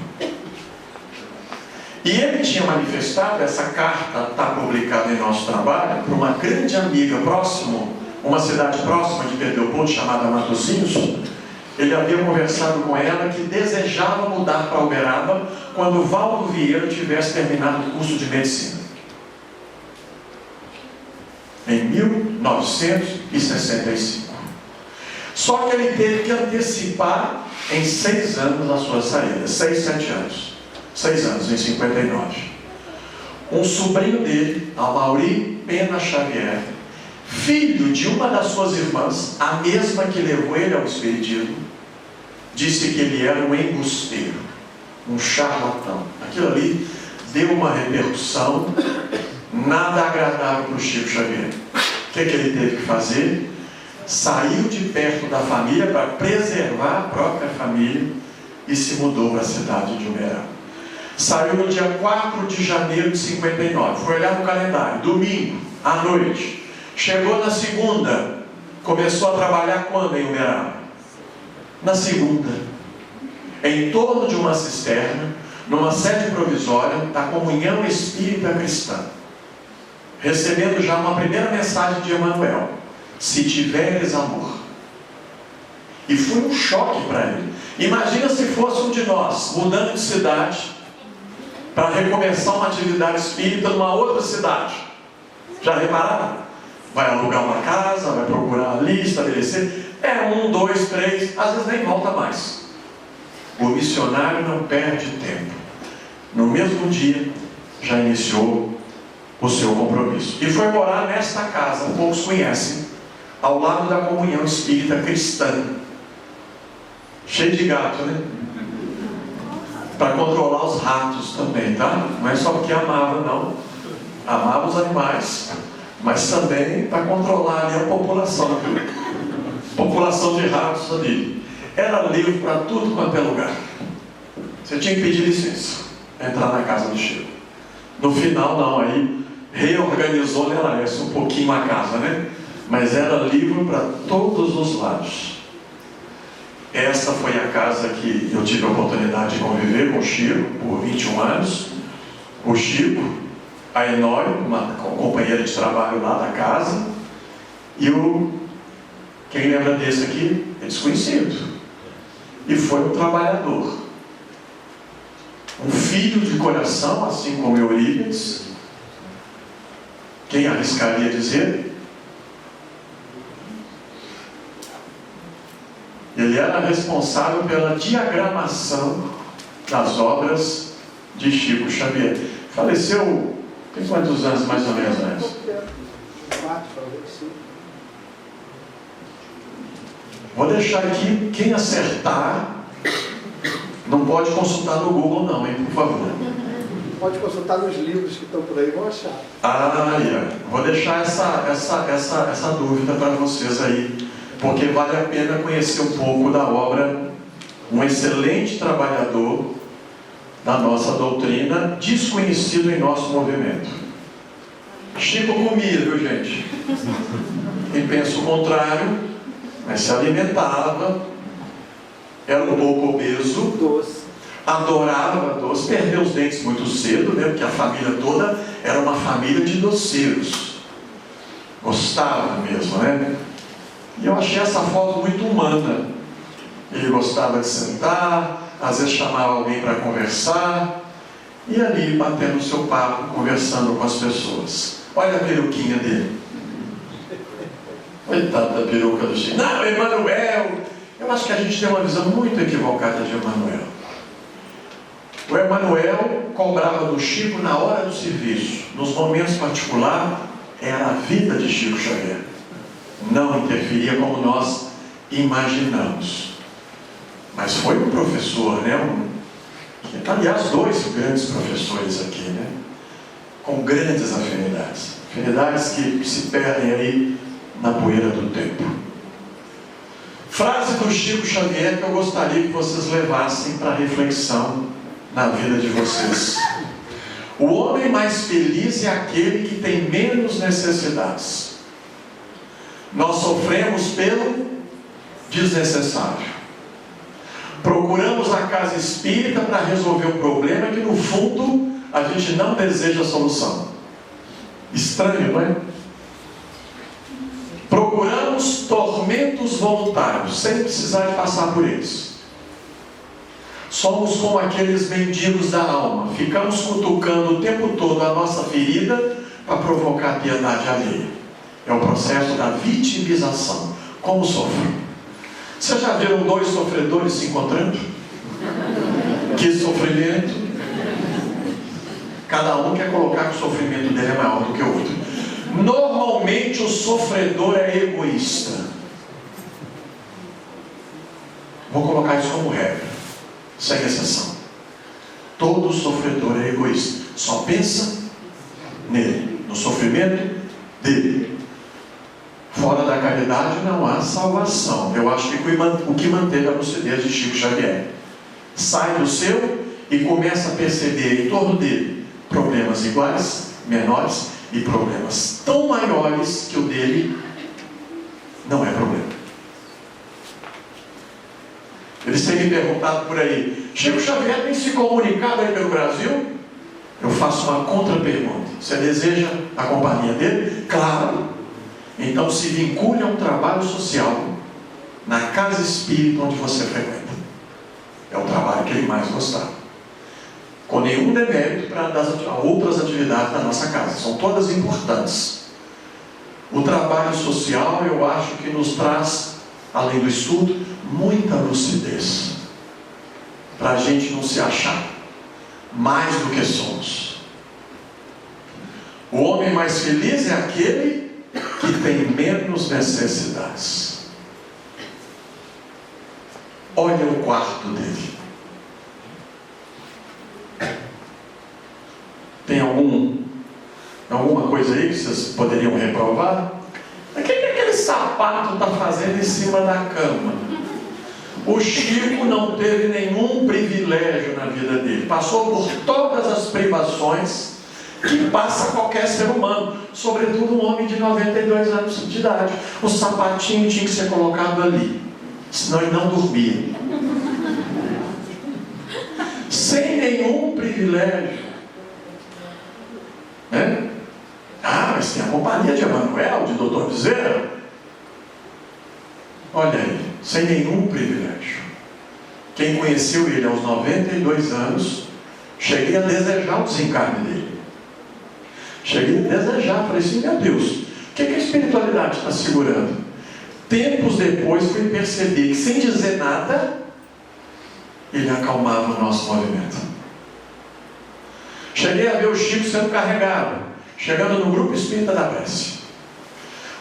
E ele tinha manifestado, essa carta está publicada em nosso trabalho, para uma grande amiga próximo, uma cidade próxima de Pedro Leopoldo, chamada Matosinhos. Ele havia conversado com ela que desejava mudar para Uberaba quando Valdo Vieira tivesse terminado o curso de medicina. em 1965. Só que ele teve que antecipar em 6 anos a sua saída, 6, 7 anos. 6 anos, em 59. Um sobrinho dele, Amaury Pena Xavier, filho de uma das suas irmãs, a mesma que levou ele ao espiritismo, disse que ele era um embusteiro, um charlatão. Aquilo ali deu uma repercussão nada agradável para o Chico Xavier. O que ele teve que fazer? Saiu de perto da família para preservar a própria família e se mudou para a cidade de Uberaba. Saiu no dia 4 de janeiro de 59. Foi olhar no calendário, domingo, à noite. Chegou na segunda. Começou a trabalhar quando em Uberaba? Na segunda. Em torno de uma cisterna, numa sede provisória da Comunhão Espírita Cristã. Recebendo já uma primeira mensagem de Emmanuel: se tiveres amor. E foi um choque para ele. Imagina se fosse um de nós, mudando de cidade, para recomeçar uma atividade espírita numa outra cidade. Já repararam? Vai alugar uma casa, vai procurar ali, estabelecer. 1, 2, 3, às vezes nem volta mais. O missionário não perde tempo. No mesmo dia, já iniciou o seu compromisso. E foi morar nesta casa, poucos conhecem, ao lado da Comunhão Espírita Cristã. Cheio de gato, né? Para controlar os ratos também, tá? Não é só porque amava, não. Amava os animais, mas também para controlar ali a população. População de ratos ali. Era livre para tudo quanto é lugar. Você tinha que pedir licença para entrar na casa do Chico. No final, não, aí reorganizou um pouquinho a casa, né? Mas era livre para todos os lados. Essa foi a casa que eu tive a oportunidade de conviver com o Chico por 21 anos. O Chico, a Enório, uma companheira de trabalho lá da casa, e quem lembra desse aqui? É desconhecido. E foi um trabalhador. Um filho de coração, assim como Eurípides. Quem arriscaria dizer? Ele era responsável pela diagramação das obras de Chico Xavier. Faleceu, tem quantos anos mais ou menos antes? 4, talvez, 5. Vou deixar aqui, quem acertar, não pode consultar no Google não, hein, por favor. Pode consultar nos livros que estão por aí, vão achar. Vou deixar essa dúvida para vocês aí, porque vale a pena conhecer um pouco da obra, um excelente trabalhador da nossa doutrina, desconhecido em nosso movimento. Chico comia, viu gente? Quem pensa o contrário, mas se alimentava, era um pouco obeso, Doce. adorava doce, perdeu os dentes muito cedo, né? Porque a família toda era uma família de doceiros, gostava mesmo, né? E eu achei essa foto muito humana. Ele gostava de sentar, às vezes chamava alguém para conversar, e ali batendo o seu papo, conversando com as pessoas. Olha a peruquinha dele. Coitado da peruca do Chico. Não, Emmanuel. Eu acho que a gente tem uma visão muito equivocada de Emmanuel. O Emmanuel cobrava do Chico na hora do serviço. Nos momentos particulares, era a vida de Chico Xavier. Não interferia como nós imaginamos. Mas foi um professor, né? Aliás, 2 grandes professores aqui, né? Com grandes afinidades. Afinidades que se perdem aí na poeira do tempo. Frase do Chico Xavier que eu gostaria que vocês levassem para reflexão na vida de vocês. O homem mais feliz é aquele que tem menos necessidades. Nós sofremos pelo desnecessário. Procuramos a casa espírita para resolver um problema que no fundo a gente não deseja a solução. Estranho, não é? Procuramos tormentos voluntários, sem precisar de passar por eles. Somos como aqueles mendigos da alma. Ficamos cutucando o tempo todo a nossa ferida para provocar a piedade alheia. É o processo da vitimização. Como sofre? Vocês já viram dois sofredores se encontrando? Que sofrimento! Cada um quer colocar que o sofrimento dele é maior do que o outro. Normalmente o sofredor é egoísta. Vou colocar isso como regra, sem exceção. Todo sofredor é egoísta. Só pensa nele, no sofrimento dele. Fora da caridade não há salvação. Eu acho que o que manteve a lucidez de Chico Xavier. Sai do seu e começa a perceber em torno dele problemas iguais, menores e problemas tão maiores que o dele não é problema. Eles têm me perguntado por aí: Chico Xavier tem se comunicado aí pelo Brasil? Eu faço uma contra-pergunta: você deseja a companhia dele? Claro! Então se vincule a um trabalho social na casa espírita onde você frequenta. É o trabalho que ele mais gostava. Com nenhum demérito para as outras atividades da nossa casa. São todas importantes. O trabalho social, eu acho que nos traz, além do estudo, muita lucidez. Para a gente não se achar mais do que somos. O homem mais feliz é aquele que tem menos necessidades. Olha o quarto dele. Tem alguma coisa aí que vocês poderiam reprovar? O que aquele sapato está fazendo em cima da cama? O Chico não teve nenhum privilégio na vida dele. Passou por todas as privações que passa qualquer ser humano, sobretudo um homem de 92 anos de idade. O sapatinho tinha que ser colocado ali, senão ele não dormia. Sem nenhum privilégio, né? Ah, mas tem a companhia de Emanuel, de Dr. Bezerra. Olha aí, sem nenhum privilégio. Quem conheceu ele aos 92 anos, cheguei a desejar o desencarne dele. Cheguei a desejar, falei assim: meu Deus, o que a espiritualidade está segurando? Tempos depois fui perceber que, sem dizer nada, ele acalmava o nosso movimento. Cheguei a ver o Chico sendo carregado, chegando no grupo espírita da prece.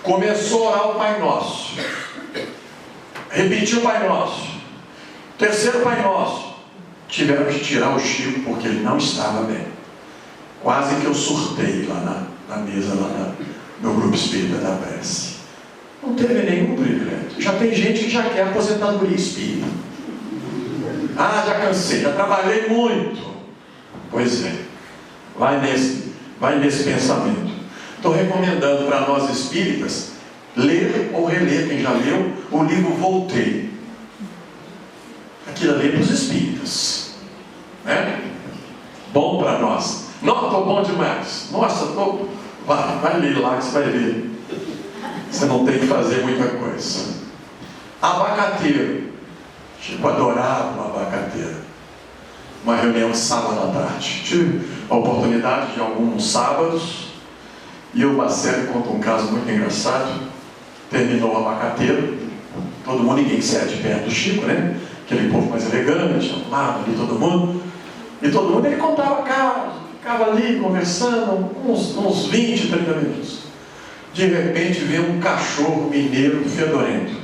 Começou a orar o Pai Nosso, repetiu o Pai Nosso, terceiro Pai Nosso. Tiveram que tirar o Chico porque ele não estava bem. Quase que eu surtei lá na mesa, lá no grupo espírita da prece. Não teve nenhum privilégio. Já tem gente que já quer aposentadoria espírita. Ah, já cansei, já trabalhei muito. Pois é, vai nesse pensamento. Estou recomendando para nós espíritas ler ou reler, quem já leu, o livro Voltei. Aquilo ali é para os espíritas, né? Bom para nós. Não, estou bom demais. Nossa, vai ler lá que você vai ver. Você não tem que fazer muita coisa. Abacateiro. Chico adorava o abacateiro. Uma reunião de sábado à tarde. Tive a oportunidade de alguns sábados, e o Marcelo conta um caso muito engraçado. Terminou o abacateiro, todo mundo, ninguém cede perto do Chico, né? Aquele povo mais elegante, amado ali, todo mundo. E todo mundo, ele contava casos, ficava ali conversando uns 20, 30 minutos. De repente veio um cachorro mineiro fedorento.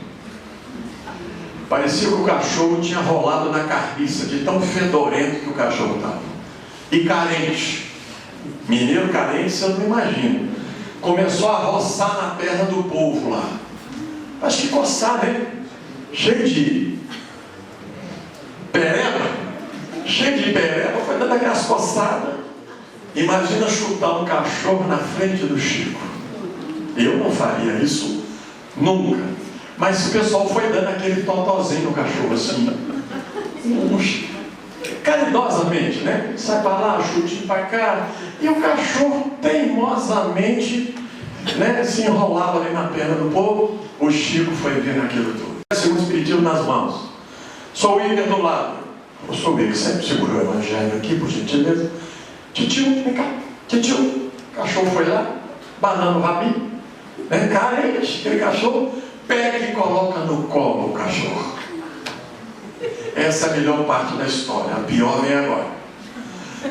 Parecia que o cachorro tinha rolado na carniça, de tão fedorento que o cachorro estava. E carente. Mineiro carente, você não imagina. Começou a roçar na perna do povo lá. Acho que coçar, né? Cheio de pereba. Cheio de pereba, foi dando aquelas coçadas. Imagina chutar um cachorro na frente do Chico. Eu não faria isso nunca. Mas o pessoal foi dando aquele totozinho no cachorro assim, caridosamente, né? Sai para lá, chutinho para cá. E o cachorro teimosamente, né, se enrolava ali na perna do povo. O Chico foi vendo aquilo tudo. Segundo espiritismo nas mãos. Sou o Iker do lado. Eu sou o Iker, sempre segurou o evangelho aqui, por gentileza. Titio, vem cá. Titio. O cachorro foi lá, banando o rabinho. É carente, aquele cachorro. Pega e coloca no colo o cachorro. Essa é a melhor parte da história. A pior vem agora.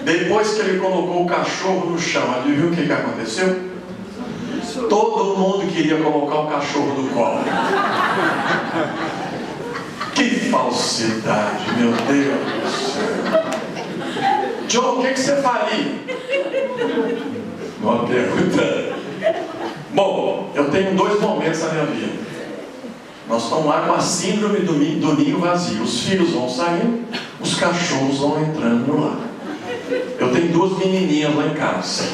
Depois que ele colocou o cachorro no chão, adivinha o que aconteceu? Todo mundo queria colocar o cachorro no colo. Que falsidade, meu Deus do céu. John, o que você faria? Uma pergunta. Bom, eu tenho 2 momentos na minha vida. Nós estamos lá com a síndrome do ninho vazio. Os filhos vão saindo, os cachorros vão entrando no lar. Eu tenho 2 menininhas lá em casa.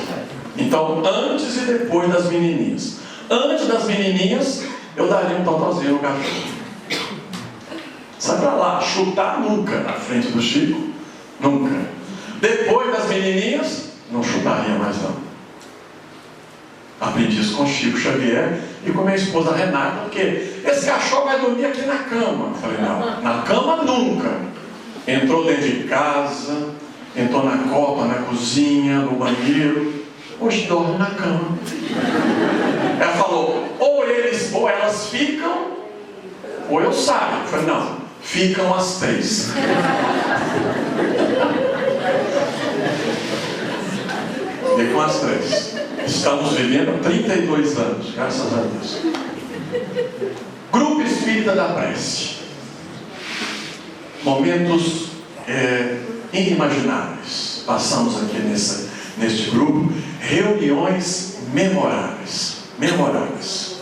Então, antes e depois das menininhas. Antes das menininhas, eu daria um totozinho no cachorro. Sai pra lá, chutar nunca na frente do Chico. Nunca. Depois das menininhas, não chutaria mais não. Aprendi isso com o Chico Xavier e com minha esposa Renata, porque esse cachorro vai dormir aqui na cama. Eu falei, não, na cama nunca. Entrou dentro de casa, entrou na copa, na cozinha, no banheiro. Hoje dorme na cama. Ela falou, ou elas ficam, ou eu saio. Eu falei, não, ficam as 3. Ficam as 3. Estamos vivendo 32 anos, graças a Deus. Grupo Espírita da Prece. Momentos inimagináveis. Passamos aqui neste grupo. Reuniões memoráveis. Memoráveis.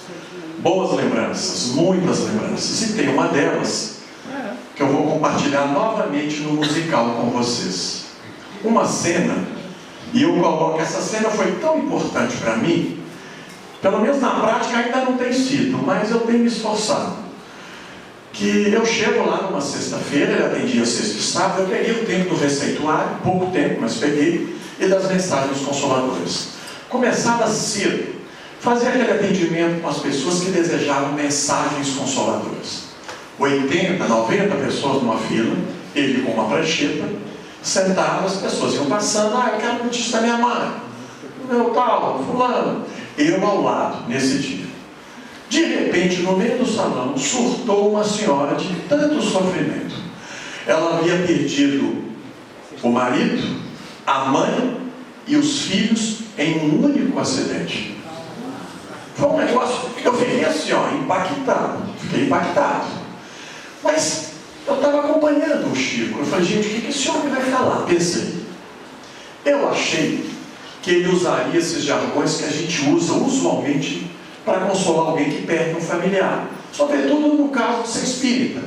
Boas lembranças, muitas lembranças. E tem uma delas que eu vou compartilhar novamente no musical com vocês. Uma cena. E eu coloco, essa cena foi tão importante para mim, pelo menos na prática ainda não tem sido, mas eu tenho me esforçado. Que eu chego lá numa sexta-feira, ele atendia sexta e sábado, eu peguei o tempo do receituário, pouco tempo, mas peguei, e das mensagens consoladoras. Começava cedo, fazia aquele atendimento com as pessoas que desejavam mensagens consoladoras. 80, 90 pessoas numa fila, ele com uma prancheta, sentado, as pessoas iam passando, eu quero notícia da minha mãe, meu tal, fulano. Eu ao lado, nesse dia. De repente, no meio do salão, surtou uma senhora de tanto sofrimento. Ela havia perdido o marido, a mãe e os filhos em um único acidente. Foi um negócio, eu fiquei assim, impactado. Fiquei impactado. Mas eu estava acompanhando o Chico. Eu falei, gente, o que esse homem vai falar? Pensei. Eu achei que ele usaria esses jargões que a gente usa usualmente para consolar alguém que perde um familiar. Sobretudo no caso de ser espírita.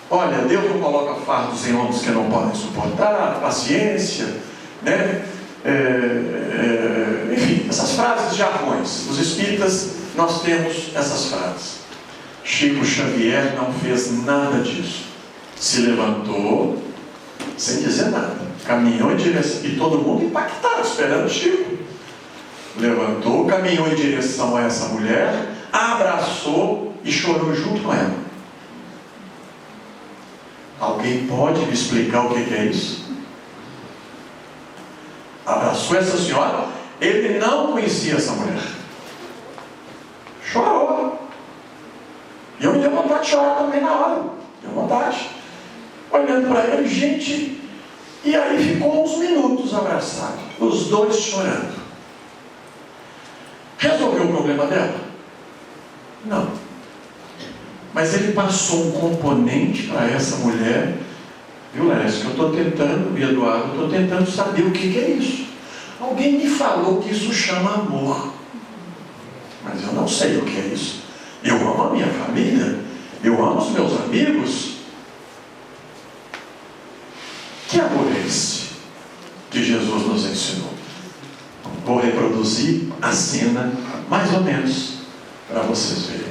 Olha, Deus não coloca fardos em ombros que não podem suportar, paciência, né? Enfim, essas frases de jargões. Os espíritas, nós temos essas frases. Chico Xavier não fez nada disso. Se levantou sem dizer nada, caminhou em direção, e todo mundo impactado, esperando o Chico. Levantou, caminhou em direção a essa mulher, abraçou e chorou junto com ela. Alguém pode me explicar o que é isso? Abraçou essa senhora, ele não conhecia essa mulher. Chorou. E eu me dei vontade de chorar também na hora. Deu vontade. Olhando para ele, gente. E aí ficou uns minutos abraçados. Os dois chorando. Resolveu o problema dela? Não. Mas ele passou um componente para essa mulher. Viu, Lécio, que eu estou tentando, e Eduardo, eu estou tentando saber o que é isso. Alguém me falou que isso chama amor. Mas eu não sei o que é isso. Eu amo a minha família, eu amo os meus amigos. Que amor é esse que Jesus nos ensinou? Vou reproduzir a cena mais ou menos para vocês verem.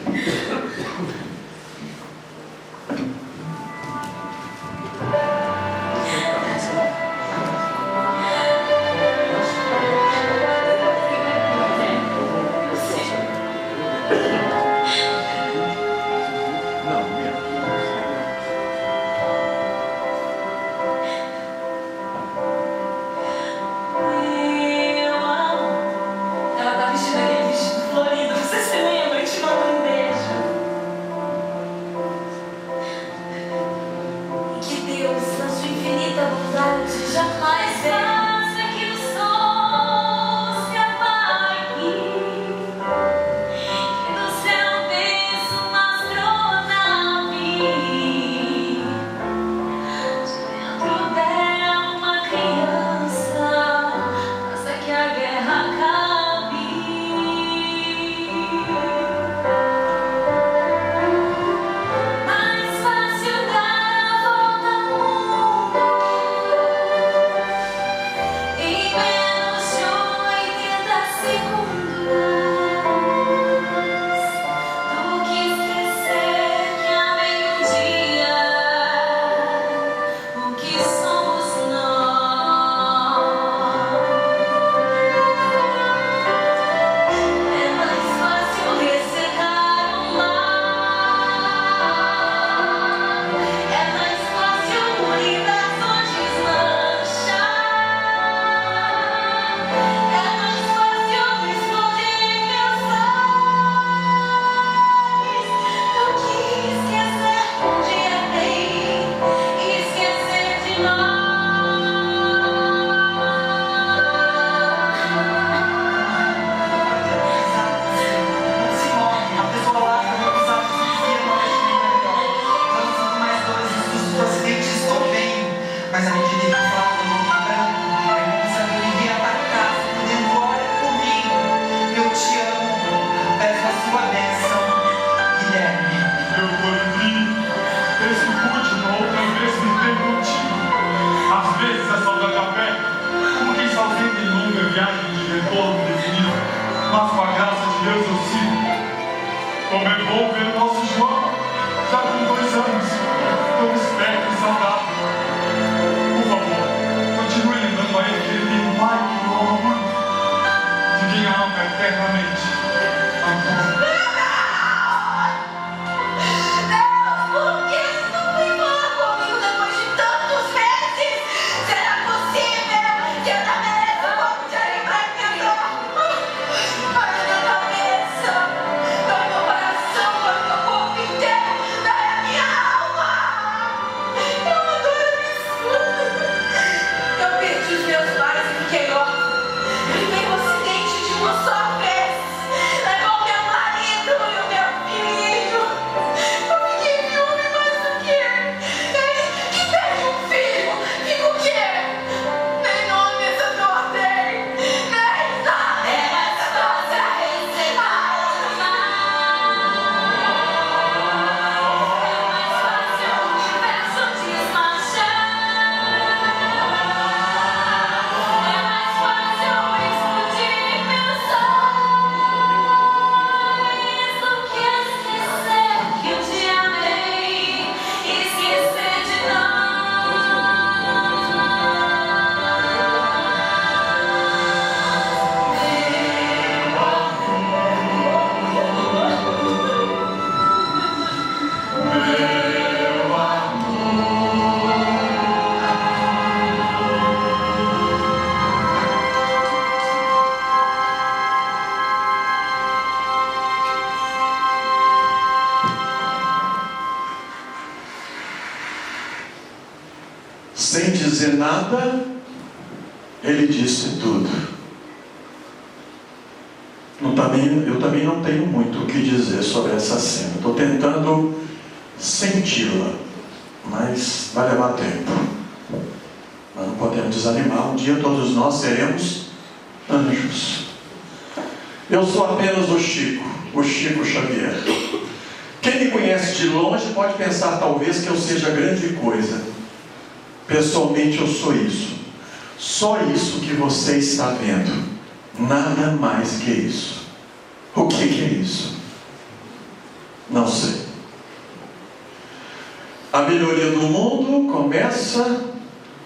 Ela tá vestindo aquele vestido florido, você tão esperto e saudável. Por favor, continue lembrando a ele que ele tem um pai que o ama muito, de quem ama eternamente. Amor. Sem dizer nada, ele disse tudo. Eu também não tenho muito o que dizer sobre essa cena. Estou tentando senti-la, mas vai levar tempo. Mas não podemos desanimar. Um dia todos nós seremos anjos. Eu sou apenas o Chico Xavier. Quem me conhece de longe pode pensar talvez que eu seja grande coisa. Pessoalmente eu sou isso. Só isso que você está vendo. Nada mais que isso. O que é isso? Não sei. A melhoria do mundo começa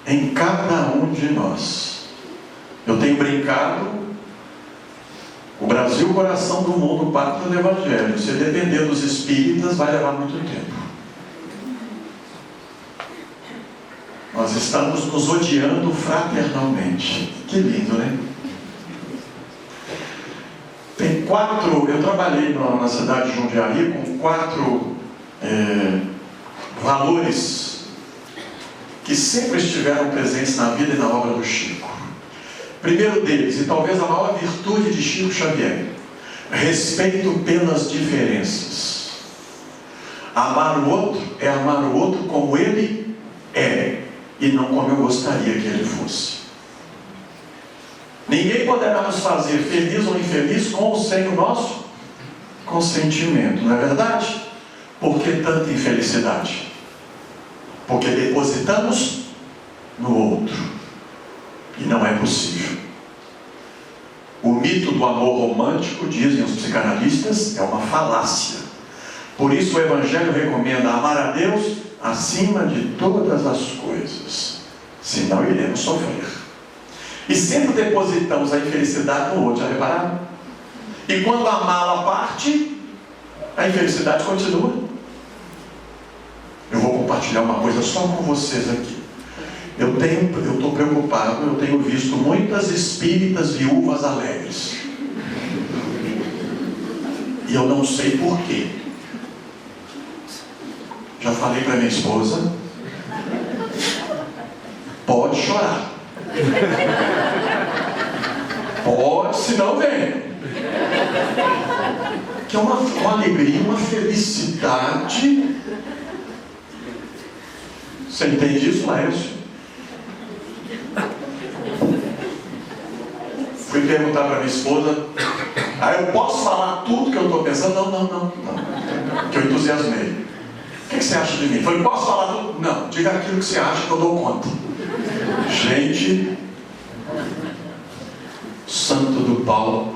em cada um de nós. Eu tenho brincado. O Brasil, coração do mundo, pátria do Evangelho. Se depender dos espíritas, vai levar muito tempo. Nós estamos nos odiando fraternalmente. Que lindo, né? Tem 4, eu trabalhei na cidade de Jundiaí com 4 valores que sempre estiveram presentes na vida e na obra do Chico. Primeiro deles, e talvez a maior virtude de Chico Xavier, respeito pelas diferenças. Amar o outro é amar o outro como ele é, e não como eu gostaria que ele fosse. Ninguém poderá nos fazer feliz ou infeliz com ou sem o nosso consentimento, não é verdade? Por que tanta infelicidade? Porque depositamos no outro, e não é possível. O mito do amor romântico, dizem os psicanalistas, é uma falácia. Por isso o Evangelho recomenda amar a Deus acima de todas as coisas, senão iremos sofrer. E sempre depositamos a infelicidade no outro, já repararam? E quando a mala parte, a infelicidade continua. Eu vou compartilhar uma coisa só com vocês aqui. Eu estou preocupado, eu tenho visto muitas espíritas viúvas alegres. E eu não sei porquê. Já falei para minha esposa, pode chorar. Pode, se não vem. Que é uma alegria, uma felicidade. Você entende isso, Laércio? Fui perguntar para minha esposa, eu posso falar tudo que eu estou pensando? Não. Que eu entusiasmei. O que você acha de mim? Falei, posso falar tudo? Não, diga aquilo que você acha que eu dou conta. Gente, santo do pau.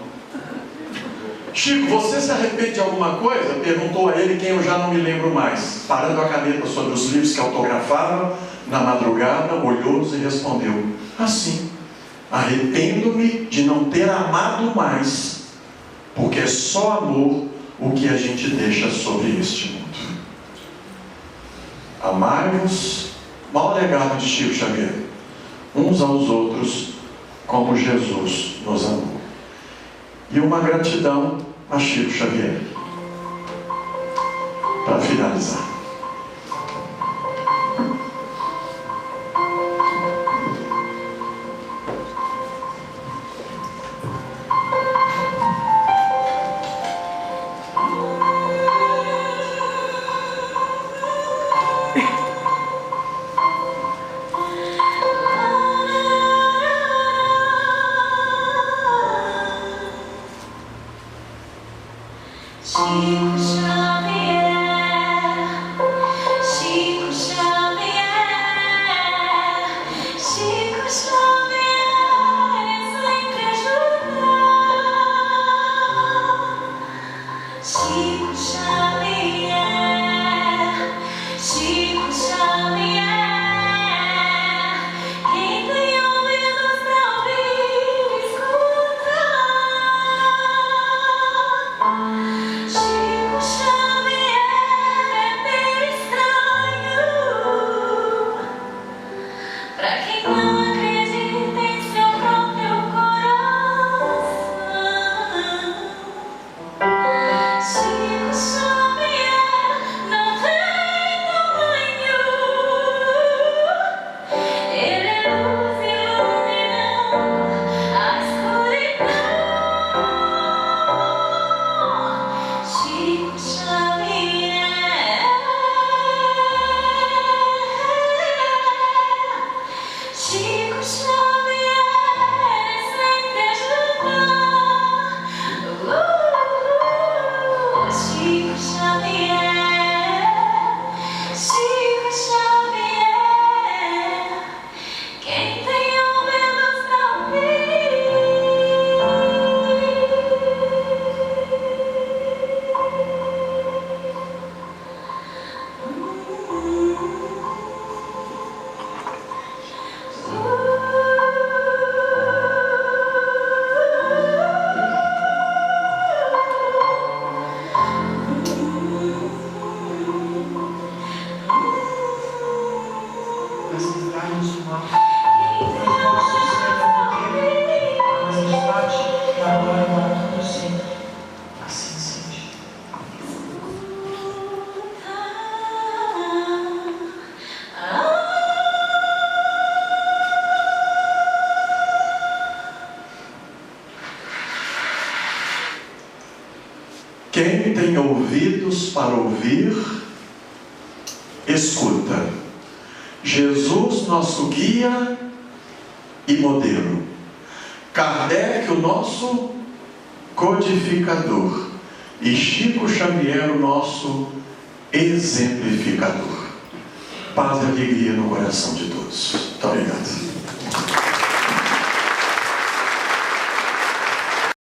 Chico, você se arrepende de alguma coisa? Perguntou a ele quem eu já não me lembro mais, parando a caneta sobre os livros que autografava na madrugada, olhou-os e respondeu: assim, arrependo-me de não ter amado mais, porque é só amor o que a gente deixa sobre este mundo. Amai-vos, maior legado de Chico Xavier, uns aos outros, como Jesus nos amou. E uma gratidão a Chico Xavier, para finalizar. Chico Xavier, Chico Xavier, Chico Xavier, sempre ajudar. Chico Xavier, Chico Xavier, quem tem ouvidos pra ouvir, escutar. Chico Xavier é bem estranho pra quem não acredita em seu próprio coração. Chico Xavier não tem tamanho, ele é luz iluminando a escuridão. Chico Xavier, Chico Xavier, sempre ajudar. Chico Xavier, Chico Xavier, quem tem ouvidos pra Mas livrai-nos do mal. Mas bate agora para todo sempre. Assim seja. Quem tem ouvidos para ouvir, escuta. Jesus, nosso guia e modelo. Kardec, o nosso codificador. E Chico Xavier, o nosso exemplificador. Paz e alegria no coração de todos. Muito obrigado.